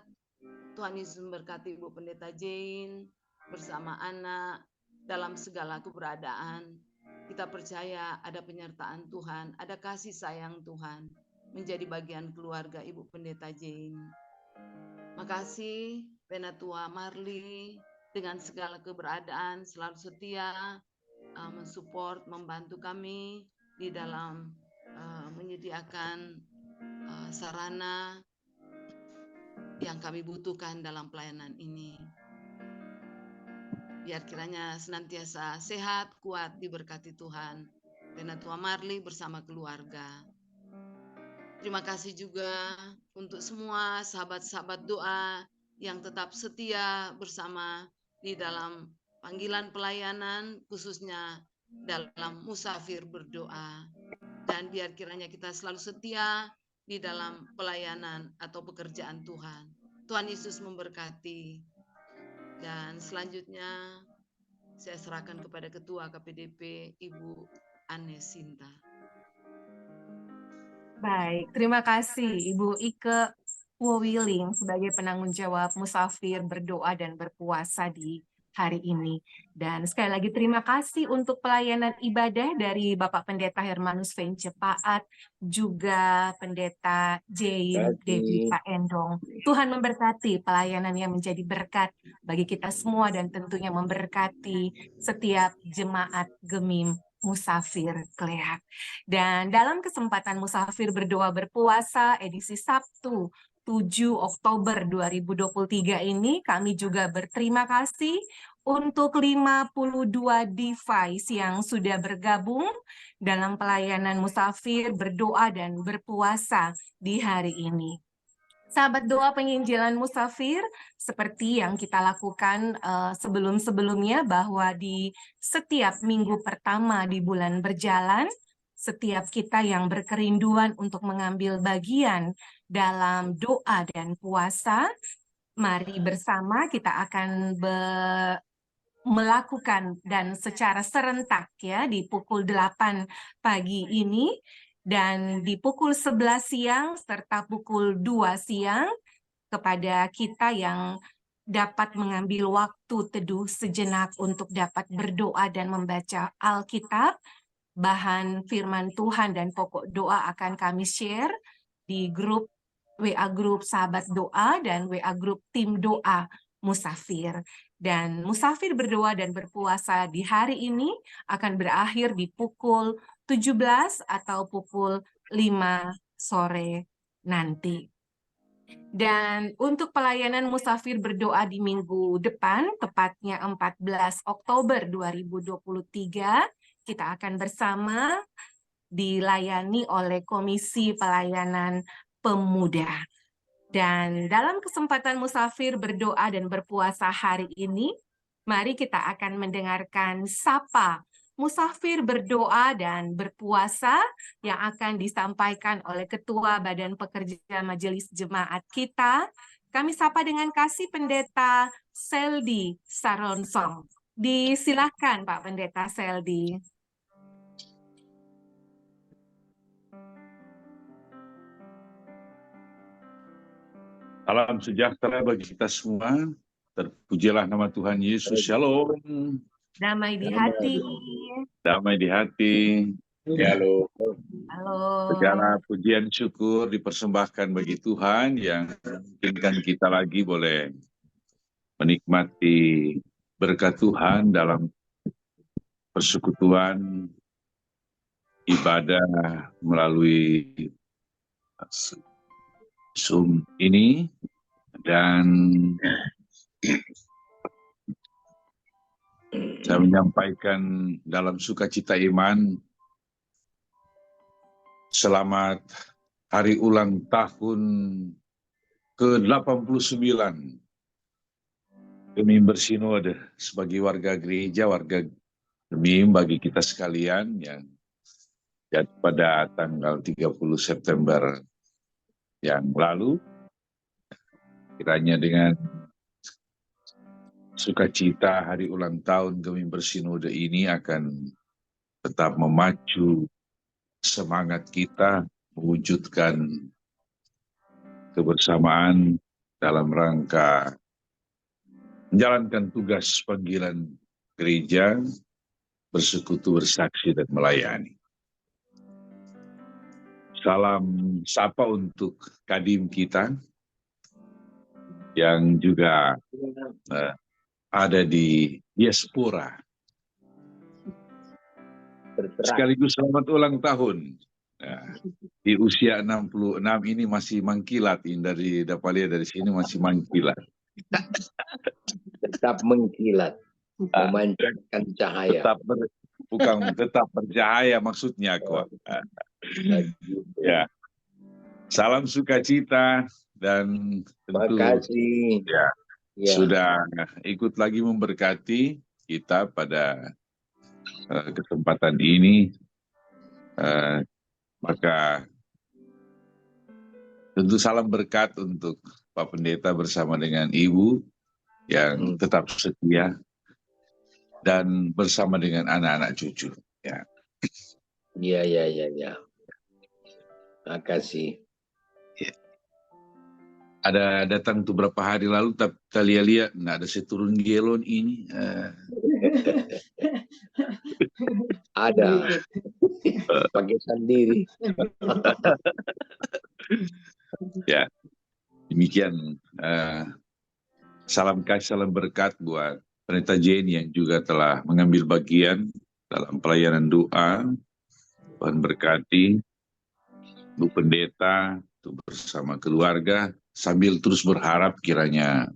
[SPEAKER 2] Tuhan Yesus memberkati Ibu Pendeta Jane bersama anak dalam segala keberadaan. Kita percaya ada penyertaan Tuhan, ada kasih sayang Tuhan menjadi bagian keluarga Ibu Pendeta Jane. Makasih Penatua Marli dengan segala keberadaan selalu setia mensupport, membantu kami di dalam menyediakan sarana yang kami butuhkan dalam pelayanan ini. Biar kiranya senantiasa sehat, kuat, diberkati Tuhan. Penatua Marli bersama keluarga. Terima kasih juga untuk semua sahabat-sahabat doa yang tetap setia bersama di dalam panggilan pelayanan, khususnya dalam musafir berdoa. Dan biar kiranya kita selalu setia di dalam pelayanan atau pekerjaan Tuhan. Tuhan Yesus memberkati. Dan selanjutnya saya serahkan kepada Ketua KPDP Ibu Ane Sinta.
[SPEAKER 1] Baik, terima kasih Ibu Ike Wowiling sebagai penanggung jawab musafir berdoa dan berpuasa di hari ini. Dan sekali lagi terima kasih untuk pelayanan ibadah dari Bapak Pendeta Hermanus Vence Paat, juga Pendeta Jane Dewi Paendong. Tuhan memberkati pelayanan yang menjadi berkat bagi kita semua dan tentunya memberkati setiap jemaat Gemim Musafir Kleak. Dan dalam kesempatan Musafir Berdoa Berpuasa edisi Sabtu 7 Oktober 2023 ini kami juga berterima kasih untuk 52 device yang sudah bergabung dalam pelayanan Musafir Berdoa dan Berpuasa di hari ini. Sahabat doa penginjilan musafir, seperti yang kita lakukan sebelum-sebelumnya, bahwa di setiap minggu pertama di bulan berjalan, setiap kita yang berkerinduan untuk mengambil bagian dalam doa dan puasa, mari bersama kita akan melakukan dan secara serentak ya di pukul 8 pagi ini. Dan di pukul 11 siang serta pukul 2 siang kepada kita yang dapat mengambil waktu teduh sejenak untuk dapat berdoa dan membaca Alkitab, bahan firman Tuhan dan pokok doa akan kami share di grup WA Grup Sahabat Doa dan WA Grup Tim Doa Musafir. Dan Musafir Berdoa dan Berpuasa di hari ini akan berakhir di pukul 17 atau pukul 5 sore nanti. Dan untuk pelayanan Musafir Berdoa di minggu depan, tepatnya 14 Oktober 2023, kita akan bersama dilayani oleh Komisi Pelayanan Pemuda. Dan dalam kesempatan Musafir Berdoa dan Berpuasa hari ini, mari kita akan mendengarkan Sapa Musafir Berdoa dan Berpuasa yang akan disampaikan oleh Ketua Badan Pekerja Majelis Jemaat kita, Kami sapa dengan kasih Pendeta Seldi Saronsong. Disilahkan Pak Pendeta Seldi.
[SPEAKER 5] Salam sejahtera bagi kita semua. Terpujilah nama Tuhan Yesus. Shalom.
[SPEAKER 1] Damai di hati.
[SPEAKER 5] Damai di hati.
[SPEAKER 3] Halo.
[SPEAKER 1] Halo.
[SPEAKER 5] Segala pujian syukur dipersembahkan bagi Tuhan yang memungkinkan kita lagi boleh menikmati berkat Tuhan dalam persekutuan ibadah melalui Zoom ini. Dan saya menyampaikan dalam sukacita iman, selamat hari ulang tahun ke-89 Gemim Bersinode sebagai warga gereja, warga Gemim bagi kita sekalian yang jatuh pada tanggal 30 September yang lalu. Kiranya dengan sukacita hari ulang tahun Gemim Bersinode ini akan tetap memacu semangat kita mewujudkan kebersamaan dalam rangka menjalankan tugas panggilan gereja, bersekutu, bersaksi, dan melayani. Salam sapa untuk kadim kita yang juga ada di diaspora. Sekaligus selamat ulang tahun. Di usia 66 ini masih mengkilat, dari Dapalia dari sini masih mengkilat.
[SPEAKER 3] Tetap mengkilat, memancarkan cahaya.
[SPEAKER 5] Tetap bercahaya maksudnya kok. Ya. Salam sukacita dan
[SPEAKER 3] Terima
[SPEAKER 5] tentu
[SPEAKER 3] kasih.
[SPEAKER 5] ya,
[SPEAKER 3] Ya.
[SPEAKER 5] sudah ikut lagi memberkati kita pada kesempatan ini. Maka tentu salam berkat untuk Pak Pendeta bersama dengan Ibu yang tetap setia dan bersama dengan anak-anak cucu. Ya.
[SPEAKER 3] Ya. Terima kasih.
[SPEAKER 5] Ada datang tuh berapa hari lalu, tapi kita lihat ada seturun gelon ini.
[SPEAKER 3] Ada. Pakai sendiri.
[SPEAKER 5] Ya, demikian. Salam kasih, salam berkat buat Pendeta Jane yang juga telah mengambil bagian dalam pelayanan doa. Tuhan berkati Bu Pendeta bersama keluarga, sambil terus berharap kiranya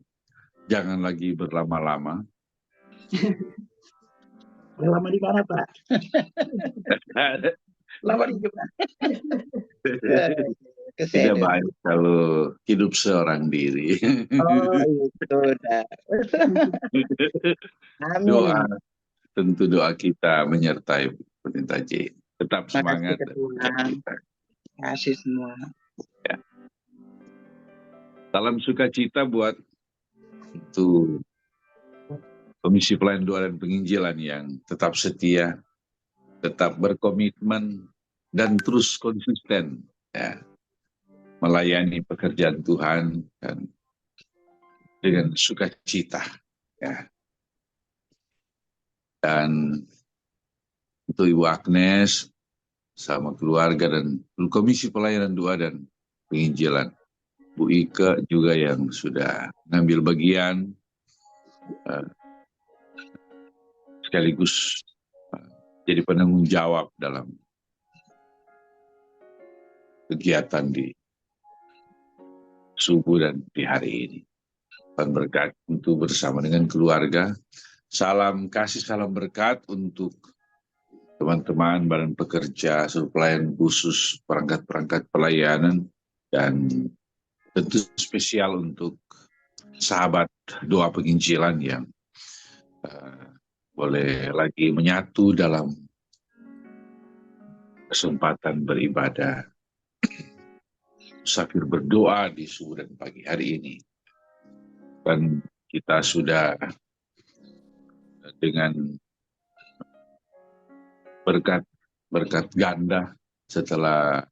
[SPEAKER 5] jangan lagi berlama-lama.
[SPEAKER 4] Lama di mana, Pak? Lama di mana?
[SPEAKER 5] Tidak baik kalau hidup seorang diri.
[SPEAKER 4] Oh, itu dah. Amin.
[SPEAKER 5] Tentu doa kita menyertai Pendeta J. Tetap semangat.
[SPEAKER 4] Terima kasih semua.
[SPEAKER 5] Ya. Salam sukacita buat itu Komisi Pelayanan Doa dan Penginjilan yang tetap setia, tetap berkomitmen, dan terus konsisten ya, melayani pekerjaan Tuhan dan dengan sukacita. Ya. Dan untuk Ibu Agnes sama keluarga dan Komisi Pelayanan Doa dan Penginjilan, Bu Ike juga yang sudah mengambil bagian sekaligus jadi penanggung jawab dalam kegiatan di subuh dan di hari ini. Tuhan berkat untuk bersama dengan keluarga. Salam kasih, salam berkat untuk teman-teman badan pekerja, seluruh pelayan khusus, perangkat-perangkat pelayanan, dan tentu spesial untuk sahabat doa penginjilan yang boleh lagi menyatu dalam kesempatan beribadah, musafir berdoa di subuh dan pagi hari ini. Dan kita sudah dengan berkat ganda setelah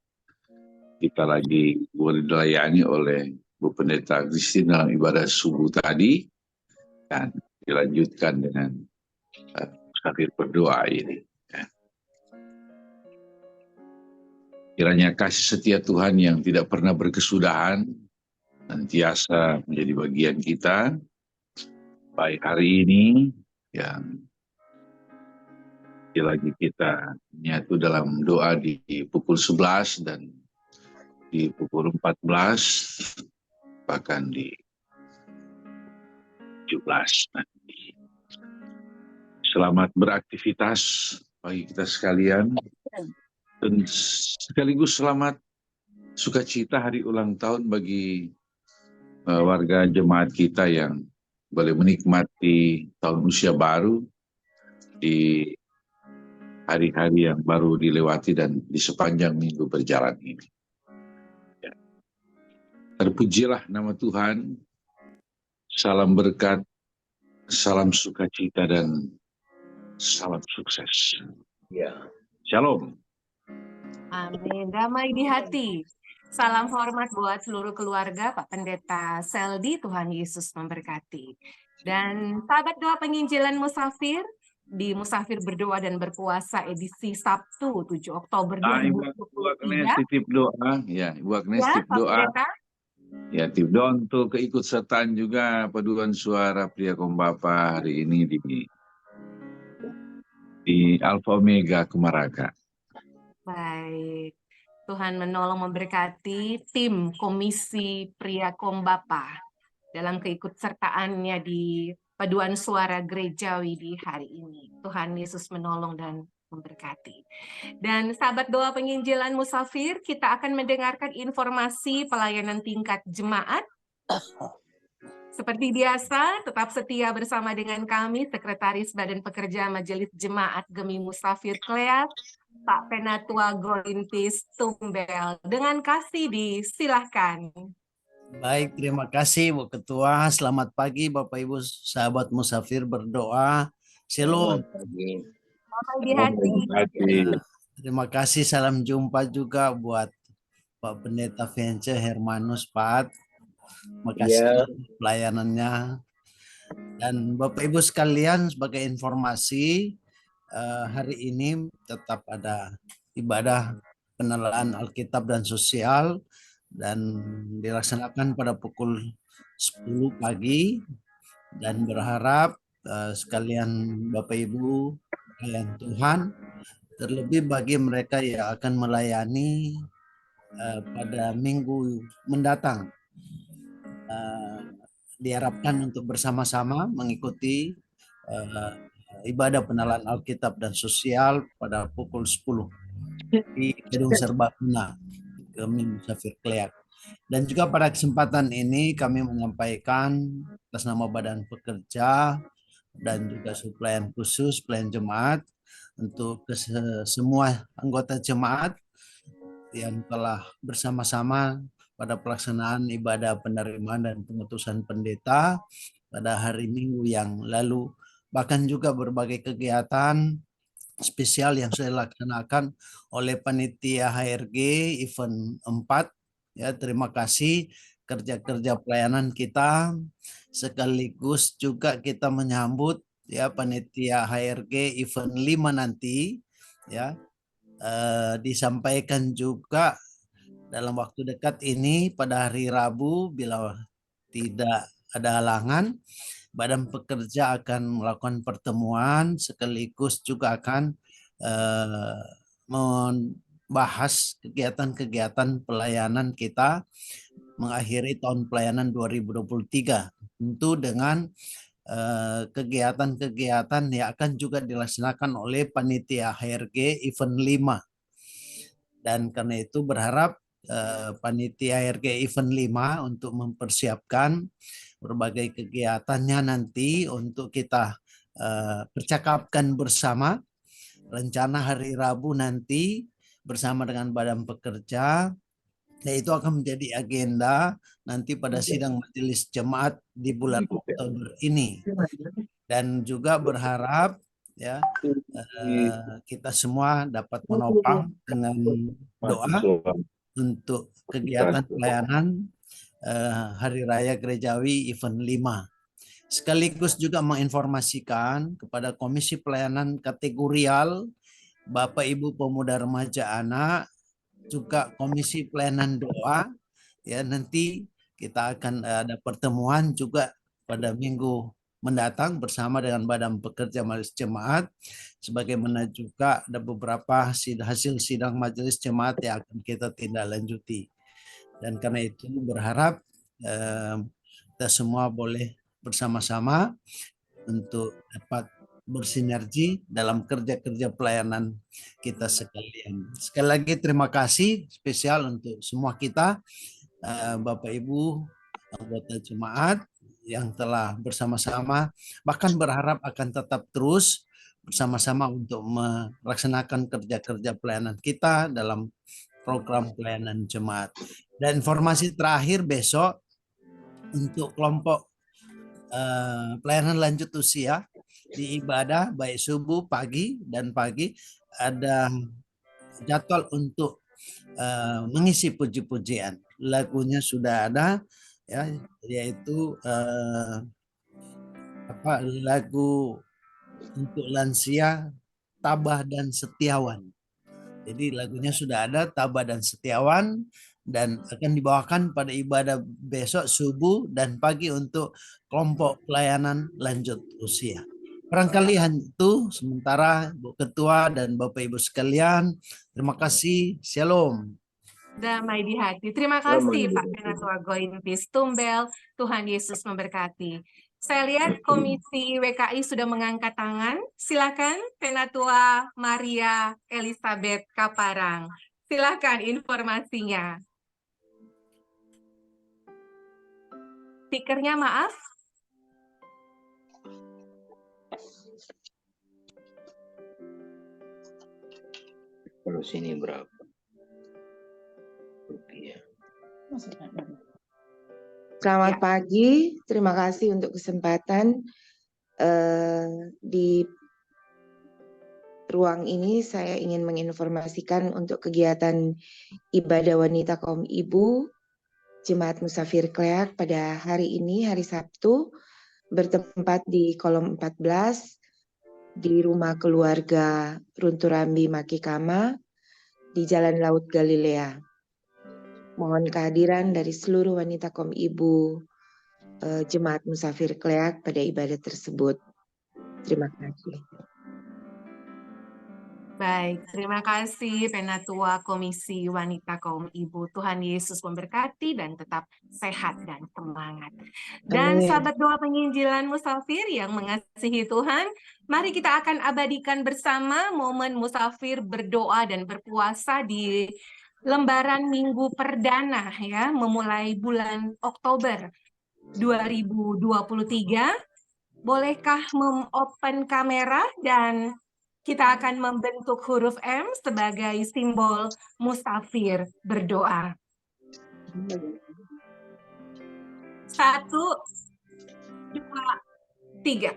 [SPEAKER 5] kita lagi dilayani oleh Bu Pendeta Christine dalam ibadah subuh tadi, dan dilanjutkan dengan musafir berdoa ini. Kiranya kasih setia Tuhan yang tidak pernah berkesudahan senantiasa menjadi bagian kita, baik hari ini yang lagi kita menyatu dalam doa di pukul 11 dan di pukul 14, bahkan di 17 nanti. Selamat beraktivitas bagi kita sekalian, dan sekaligus selamat sukacita hari ulang tahun bagi warga jemaat kita yang boleh menikmati tahun usia baru di hari-hari yang baru dilewati dan di sepanjang minggu berjalan ini. Ya. Terpujilah nama Tuhan, salam berkat, salam sukacita, dan salam sukses.
[SPEAKER 3] Ya.
[SPEAKER 5] Shalom.
[SPEAKER 1] Amin. Damai di hati. Salam hormat buat seluruh keluarga Pak Pendeta Seldi. Tuhan Yesus memberkati. Dan sahabat doa penginjilan Musafir di Musafir Berdoa dan Berpuasa edisi Sabtu 7 Oktober
[SPEAKER 5] Ibu Agnes
[SPEAKER 1] 2023.
[SPEAKER 5] titip doa. Ya, Ibu Agnes
[SPEAKER 1] Ya,
[SPEAKER 5] titip
[SPEAKER 1] Pak
[SPEAKER 5] doa.
[SPEAKER 1] Pendeta.
[SPEAKER 5] Ya, titip doa untuk keikutsertaan juga paduan suara pria Kombapa hari ini di Alfa Omega Kemaraka.
[SPEAKER 1] Baik. Tuhan menolong memberkati tim Komisi Pria Kombapa dalam keikutsertaannya di paduan suara gerejawi di hari ini. Tuhan Yesus menolong dan memberkati. Dan sahabat doa penginjilan Musafir, kita akan mendengarkan informasi pelayanan tingkat jemaat. Seperti biasa, tetap setia bersama dengan kami, Sekretaris Badan Pekerja Majelis Jemaat Gemi Musafir Kleat, Pak Penatua Gorintis Tumbel. Dengan kasih disilahkan.
[SPEAKER 6] Baik, terima kasih Bu Ketua. Selamat pagi Bapak Ibu sahabat Musafir Berdoa. Shalom.
[SPEAKER 1] Selamat di hati.
[SPEAKER 6] Terima kasih, salam jumpa juga buat Pak Pendeta Vence Hermanus Pat. Makasih pelayanannya. Dan Bapak Ibu sekalian, sebagai informasi, hari ini tetap ada ibadah penelaan Alkitab dan sosial dan dilaksanakan pada pukul 10 pagi, dan berharap sekalian Bapak Ibu kalian Tuhan, terlebih bagi mereka yang akan melayani pada minggu mendatang, diharapkan untuk bersama-sama mengikuti ibadah penelaan Alkitab dan sosial pada pukul 10 di Gedung Serbaguna Gemi Musafir Kleat. Dan juga pada kesempatan ini kami menyampaikan atas nama Badan Pekerja dan juga pelayan khusus, pelayan jemaat, untuk semua anggota jemaat yang telah bersama-sama pada pelaksanaan ibadah penerimaan dan pengutusan pendeta pada hari Minggu yang lalu. Bahkan juga berbagai kegiatan spesial yang sudah dilaksanakan oleh panitia HRG event 4. Ya, terima kasih kerja-kerja pelayanan kita, sekaligus juga kita menyambut ya panitia HRG event 5 nanti ya, disampaikan juga dalam waktu dekat ini pada hari Rabu, bila tidak ada halangan, Badan Pekerja akan melakukan pertemuan sekaligus juga akan membahas kegiatan-kegiatan pelayanan kita mengakhiri tahun pelayanan 2023, tentu dengan kegiatan-kegiatan yang akan juga dilaksanakan oleh panitia HRG event 5. Dan karena itu berharap panitia HRG event 5 untuk mempersiapkan berbagai kegiatannya nanti untuk kita percakapkan bersama. Rencana hari Rabu nanti bersama dengan Badan Pekerja Dan itu akan menjadi agenda nanti pada sidang majelis jemaat di bulan Oktober ini. Dan juga berharap ya kita semua dapat menopang dengan doa untuk kegiatan pelayanan Hari Raya Gerejawi Event 5. Sekaligus juga menginformasikan kepada Komisi Pelayanan Kategorial Bapak Ibu Pemuda Remaja Anak, juga Komisi Pelayanan Doa, ya nanti kita akan ada pertemuan juga pada minggu mendatang bersama dengan Badan Pekerja Majelis Jemaat, sebagaimana juga ada beberapa hasil sidang Majelis Jemaat yang akan kita tindak lanjuti. Dan karena itu berharap kita semua boleh bersama-sama untuk dapat bersinergi dalam kerja-kerja pelayanan kita sekalian. Sekali lagi terima kasih spesial untuk semua kita, Bapak Ibu anggota jemaat yang telah bersama-sama, bahkan berharap akan tetap terus bersama-sama untuk melaksanakan kerja-kerja pelayanan kita dalam program pelayanan jemaat. Dan informasi terakhir besok untuk kelompok pelayanan lanjut usia di ibadah baik subuh, pagi ada jadwal untuk mengisi puji-pujian. Lagunya sudah ada ya, yaitu lagu untuk lansia Tabah dan Setiawan. Jadi lagunya sudah ada, Tabah dan Setiawan, dan akan dibawakan pada ibadah besok subuh dan pagi untuk kelompok pelayanan lanjut usia. Barangkali itu sementara Bu Ketua dan Bapak Ibu sekalian. Terima kasih. Shalom.
[SPEAKER 1] Damai di hati. Terima kasih Pak Penatua Goinpis Tumbel. Tuhan Yesus memberkati. Saya lihat Komisi WKI sudah mengangkat tangan. Silakan Penatua Maria Elizabeth Kaparang. Silakan informasinya. Stikernya maaf.
[SPEAKER 3] Kalau sini berapa? Rupiah.
[SPEAKER 7] Selamat pagi, terima kasih untuk kesempatan di ruang ini. Saya ingin menginformasikan untuk kegiatan ibadah wanita kaum ibu Jemaat Musafir Kleak pada hari ini, hari Sabtu, bertempat di kolom 14 di rumah keluarga Runturambi Makikama di Jalan Laut Galilea. Mohon kehadiran dari seluruh wanita kaum ibu Jemaat Musafir Kleak pada ibadah tersebut. Terima kasih.
[SPEAKER 1] Baik, terima kasih Penatua Komisi Wanita Kaum Ibu. Tuhan Yesus memberkati dan tetap sehat dan semangat. Dan
[SPEAKER 7] Amin.
[SPEAKER 1] sahabat doa penginjilan musafir yang mengasihi Tuhan, mari kita akan abadikan bersama momen musafir berdoa dan berpuasa di lembaran minggu perdana ya, memulai bulan Oktober 2023. Bolehkah mem-open kamera dan kita akan membentuk huruf M sebagai simbol musafir berdoa. 1, 2, 3.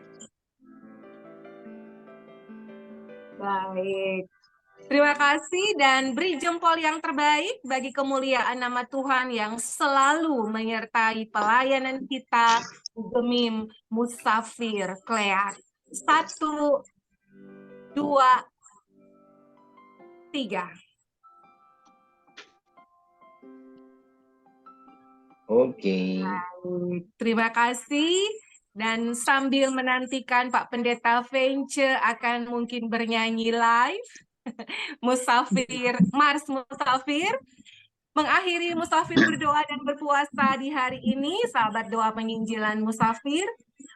[SPEAKER 1] Baik. Terima kasih dan beri jempol yang terbaik bagi kemuliaan nama Tuhan yang selalu menyertai pelayanan kita Gemim Musafir Kleak. 1, 2, 3.
[SPEAKER 3] Oke.
[SPEAKER 1] Terima kasih. Dan sambil menantikan Pak Pendeta Vence akan mungkin bernyanyi live. Musafir, Mars Musafir. Mengakhiri musafir berdoa dan berpuasa di hari ini, sahabat doa penginjilan musafir,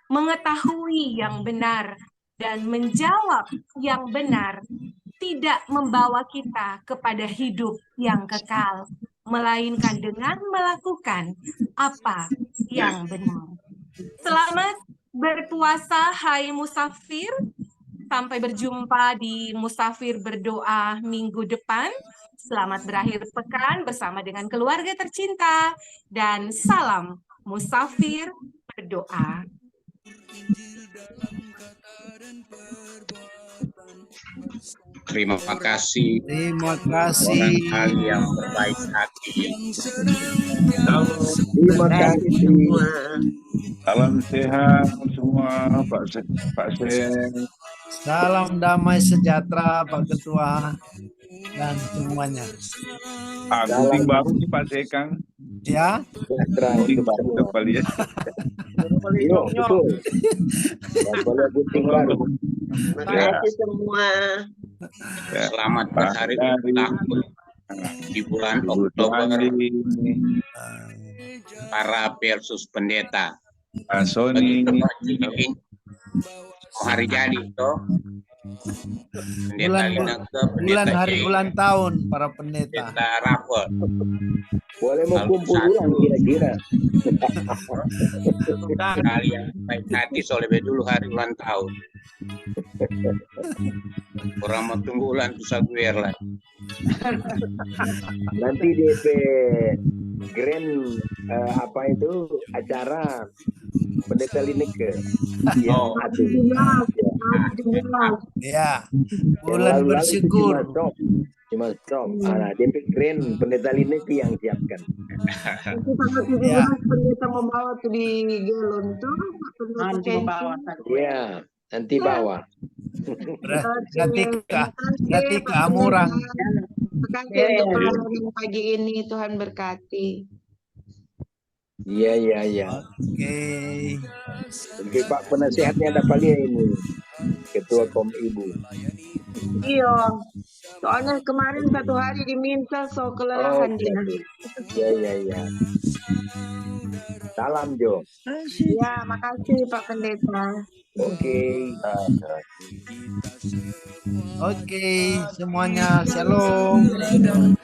[SPEAKER 1] mengetahui yang benar dan menjawab yang benar tidak membawa kita kepada hidup yang kekal, melainkan dengan melakukan apa yang benar. Selamat berpuasa, hai musafir. Sampai berjumpa di Musafir Berdoa minggu depan. Selamat berakhir pekan bersama dengan keluarga tercinta. Dan salam Musafir Berdoa.
[SPEAKER 8] Terima kasih
[SPEAKER 6] Terima kasih.
[SPEAKER 8] orang yang berbaik hati.
[SPEAKER 3] Terima kasih semua.
[SPEAKER 5] Salam sehat semua, Pak Sen.
[SPEAKER 6] Salam damai sejahtera Pak Ketua dan semuanya.
[SPEAKER 5] Gunting baru nih Pak Sekang.
[SPEAKER 6] Ya,
[SPEAKER 3] Sejahtera
[SPEAKER 5] Gunting
[SPEAKER 3] untuk
[SPEAKER 5] baru dapat lihat.
[SPEAKER 3] Yo, betul. Dan boleh gunting baru.
[SPEAKER 2] Terima kasih semua.
[SPEAKER 5] Ya.
[SPEAKER 8] Selamat berhari ulang tahun di bulan Oktober para versus pendeta.
[SPEAKER 5] Pak Sony.
[SPEAKER 8] Ini hari jadi toh. Pendeta Lina ke
[SPEAKER 6] bulan
[SPEAKER 8] pendeta
[SPEAKER 6] hari
[SPEAKER 8] Jay,
[SPEAKER 6] ulang tahun para pendeta.
[SPEAKER 8] pendeta Rafael.
[SPEAKER 3] Boleh mau kumpul ulang kira-kira.
[SPEAKER 8] Kalian baik hati soalnya dulu hari ulang tahun. Orang mau tunggu ulang tuh saguer lah.
[SPEAKER 3] Nanti DP grand apa itu acara pendeta Lineke yang satu.
[SPEAKER 6] Ya, bulan bersyukur.
[SPEAKER 3] Cuma stop. Nah, DP grand pendeta Lineke yang siapkan.
[SPEAKER 6] Ya,
[SPEAKER 7] Pendeta membawa tuh di galon tuh.
[SPEAKER 3] Iya, nanti bawa.
[SPEAKER 6] berarti keamuran.
[SPEAKER 7] Terima kasih untuk pelajaran pagi ini, Tuhan berkati.
[SPEAKER 3] Iya.
[SPEAKER 6] Oke.
[SPEAKER 3] Oke, Pak penasehatnya ada paling ini. Ketua Kom Ibu.
[SPEAKER 7] Iya, soalnya kemarin satu hari diminta so kelelahan dia.
[SPEAKER 3] Iya. Salam Jo.
[SPEAKER 7] Ya, makasih Pak Pendeta.
[SPEAKER 3] Oke.
[SPEAKER 6] Oke, semuanya shalom.
[SPEAKER 5] Shalom.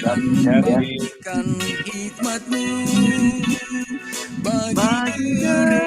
[SPEAKER 5] Hati.
[SPEAKER 9] Hikmatmu bagi